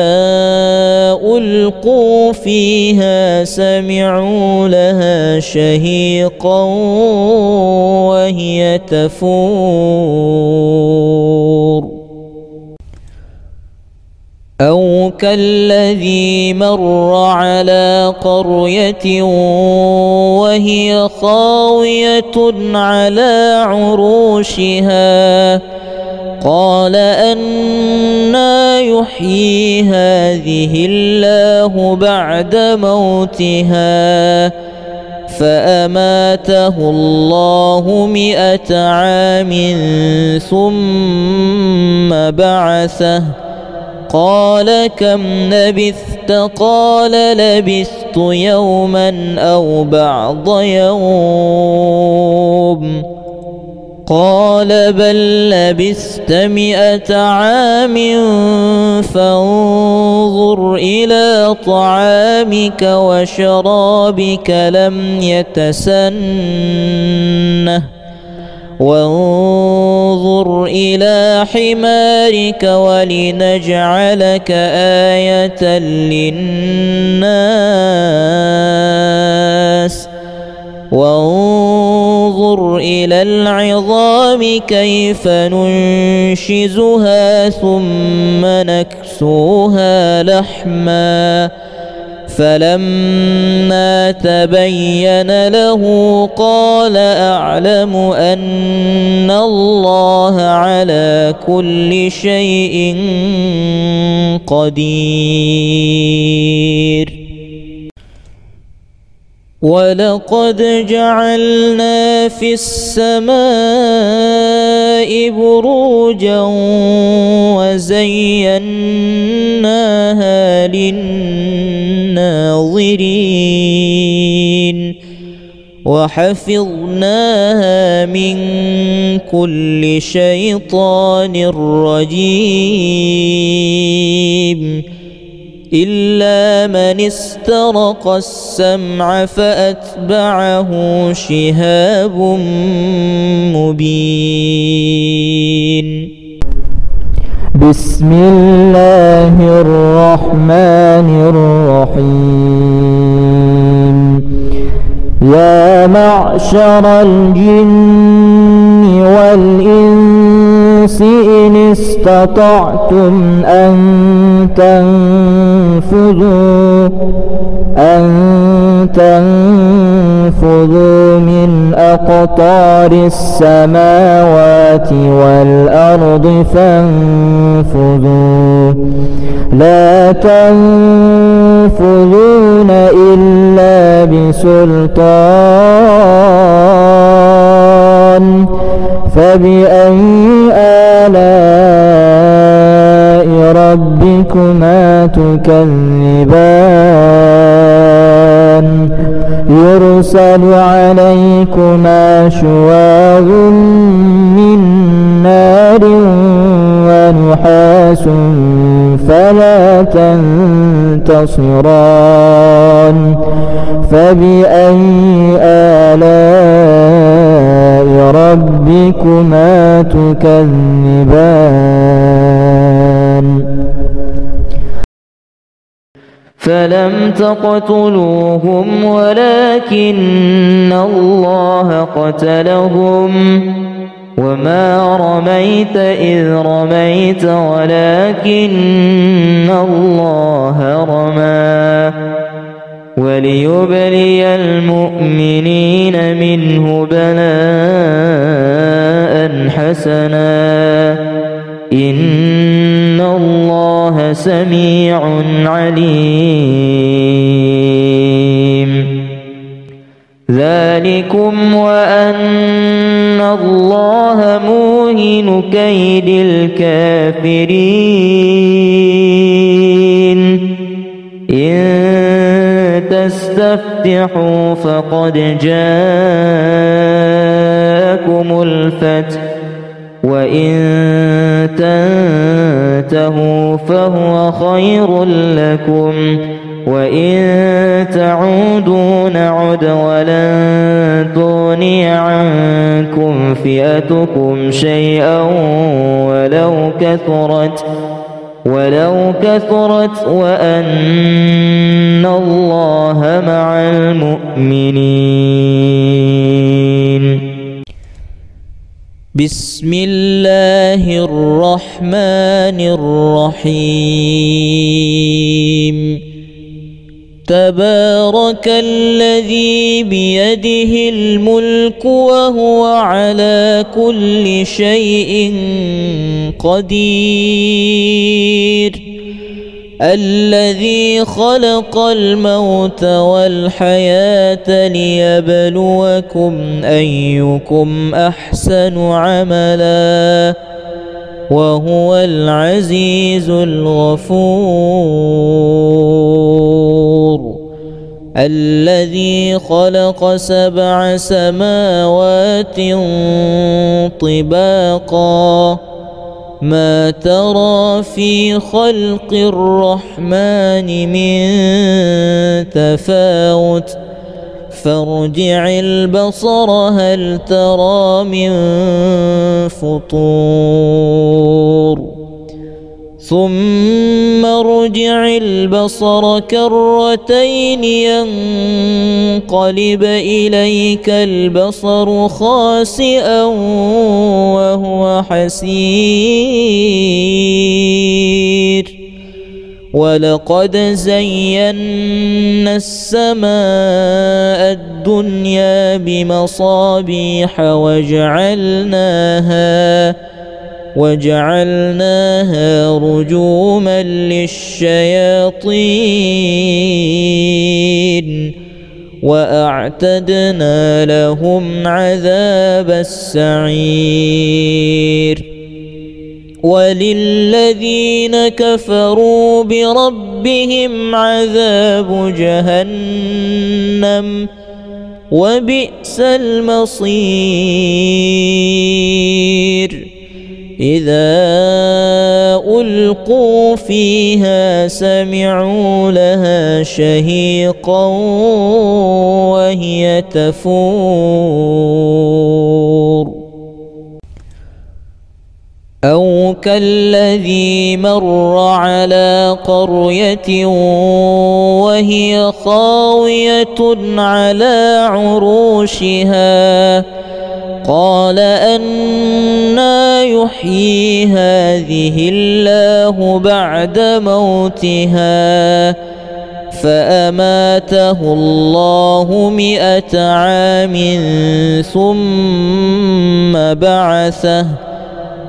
ألقوا فيها سمعوا لها شهيقا وهي تفور أو كالذي مر على قرية وهي خاوية على عروشها قال أنى يحيي هذه الله بعد موتها فأماته الله 100 عام ثم بعثه قال كم لبثت قال لبثت يوما أو بعض يوم قال بل لبثت 100 عام فانظر إلى طعامك وشرابك لم يتسنه وانظر إلى حمارك ولنجعلك آية للناس وانظر إلى العظام كيف ننشزها ثم نكسوها لحما فلما تبين له قال أعلم أن الله على كل شيء قدير ولقد جعلنا في السماء بروجا وزيناها للناظرين وحفظناها من كل شيطان رجيم إلا من استرق السمع فأتبعه شهاب مبين. بسم الله الرحمن الرحيم. يا معشر الجن والإنس إن استطعتم أن تنفذوا من أقطار السماوات والأرض فانفذوا لا تنفذون إلا بسلطان فبأي آلاء ربكما تكذبان يرسل عليكما شواظ من نار ونحاس فلا تنتصران فبأي آلاء ربكما تكذبان فلم تقتلوهم ولكن الله قتلهم وما رميت إذ رميت ولكن الله رمى وليبلي المؤمنين منه بلاء حسنا إن الله سميع عليم. ذلكم وأن الله موهن كيد الكافرين إن تستفتحوا فقد جاءكم الفتح وإن تنتهوا فهو خير لكم وإن تعودوا نعد ولن تغني عنكم فئتكم شيئا ولو كثرت وأن الله مع المؤمنين. بسم الله الرحمن الرحيم. تبارك الذي بيده الملك وهو على كل شيء قدير الذي خلق الموت والحياة ليبلوكم أيكم أحسن عملا وهو العزيز الغفور الذي خلق 7 سماوات طباقا ما ترى في خلق الرحمن من تفاوت فارجع البصر هل ترى من فطور ثم ارجع البصر كرتين ينقلب إليك البصر خاسئا وهو حسير ولقد زينا السماء الدنيا بمصابيح وجعلناها رجوما للشياطين وأعتدنا لهم عذاب السعير وللذين كفروا بربهم عذاب جهنم وبئس المصير إذا ألقوا فيها سمعوا لها شهيقا وهي تفور أو كالذي مر على قرية وهي خاوية على عروشها قال أنى يحيي هذه الله بعد موتها فأماته الله 100 عام ثم بعثه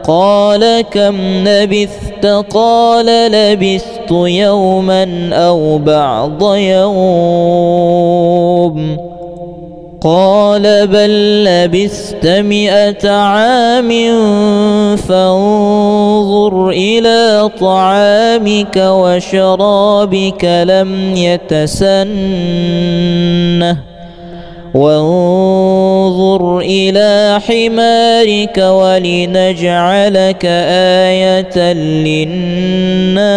قال كم لبثت قال لبثت يوما أو بعض يوم قال بل لبثت 100 عام فانظر إلى طعامك وشرابك لم يتسنه وانظر إلى حمارك ولنجعلك آية للناس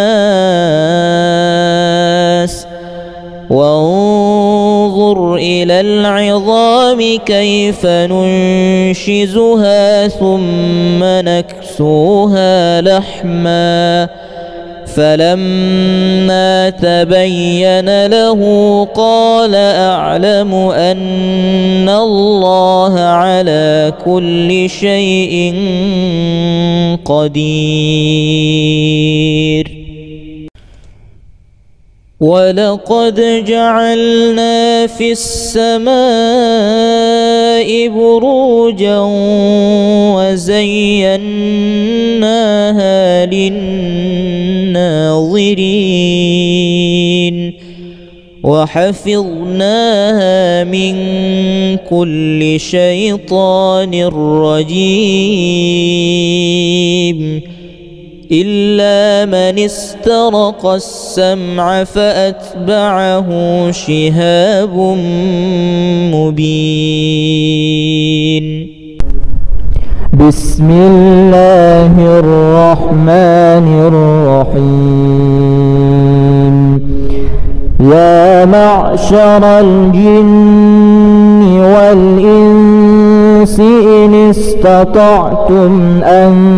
وانظر إلى العظام كيف ننشزها ثم نكسوها لحما فلما تبين له قال أعلم أن الله على كل شيء قدير ولقد جعلنا في السماء بروجا وزيناها للناظرين وحفظناها من كل شيطان رجيم إلا من استرق السمع فأتبعه شهاب مبين بسم الله الرحمن الرحيم يا معشر الجن والإنس إن استطعتم أن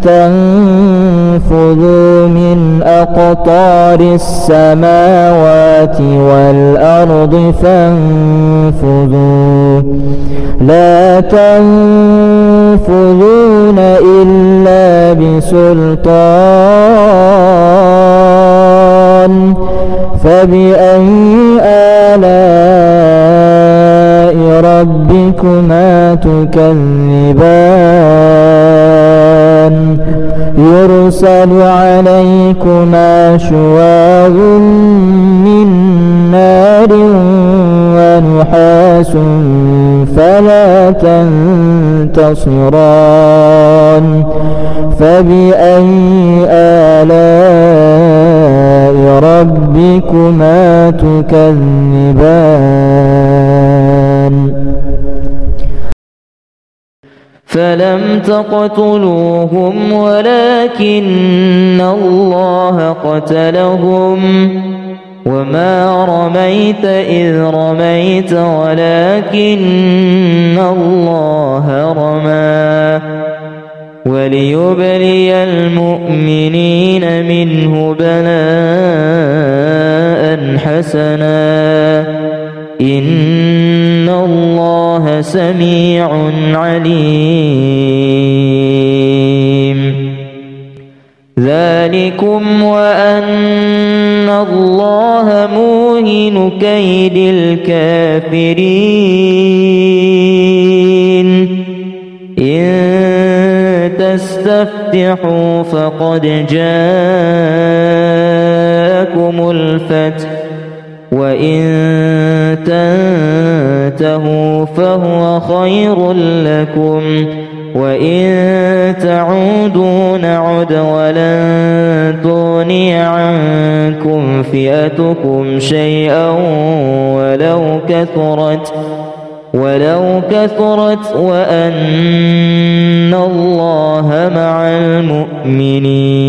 تنفذوا من أقطار السماوات والأرض فانفذوا لا تنفذون إلا بسلطان شيطان فبأي آلاء ربكما تكذبان يرسل عليكما شواظ من نار ونحاس فلا تنتصران فبأي آلاء ربكما تكذبان فلم تقتلوهم ولكن الله قتلهم وما رميت إذ رميت ولكن الله رمى وليبلي المؤمنين منه بلاء حسنا إن الله سميع عليم ذلكم وأن الله موهن كيد الكافرين إن تستفتحوا فقد جاءكم الفتح وإن تنتهوا فهو خير لكم وإن تعودوا نعد ولن تغني عنكم فئتكم شيئا ولو كثرت وأن الله مع المؤمنين.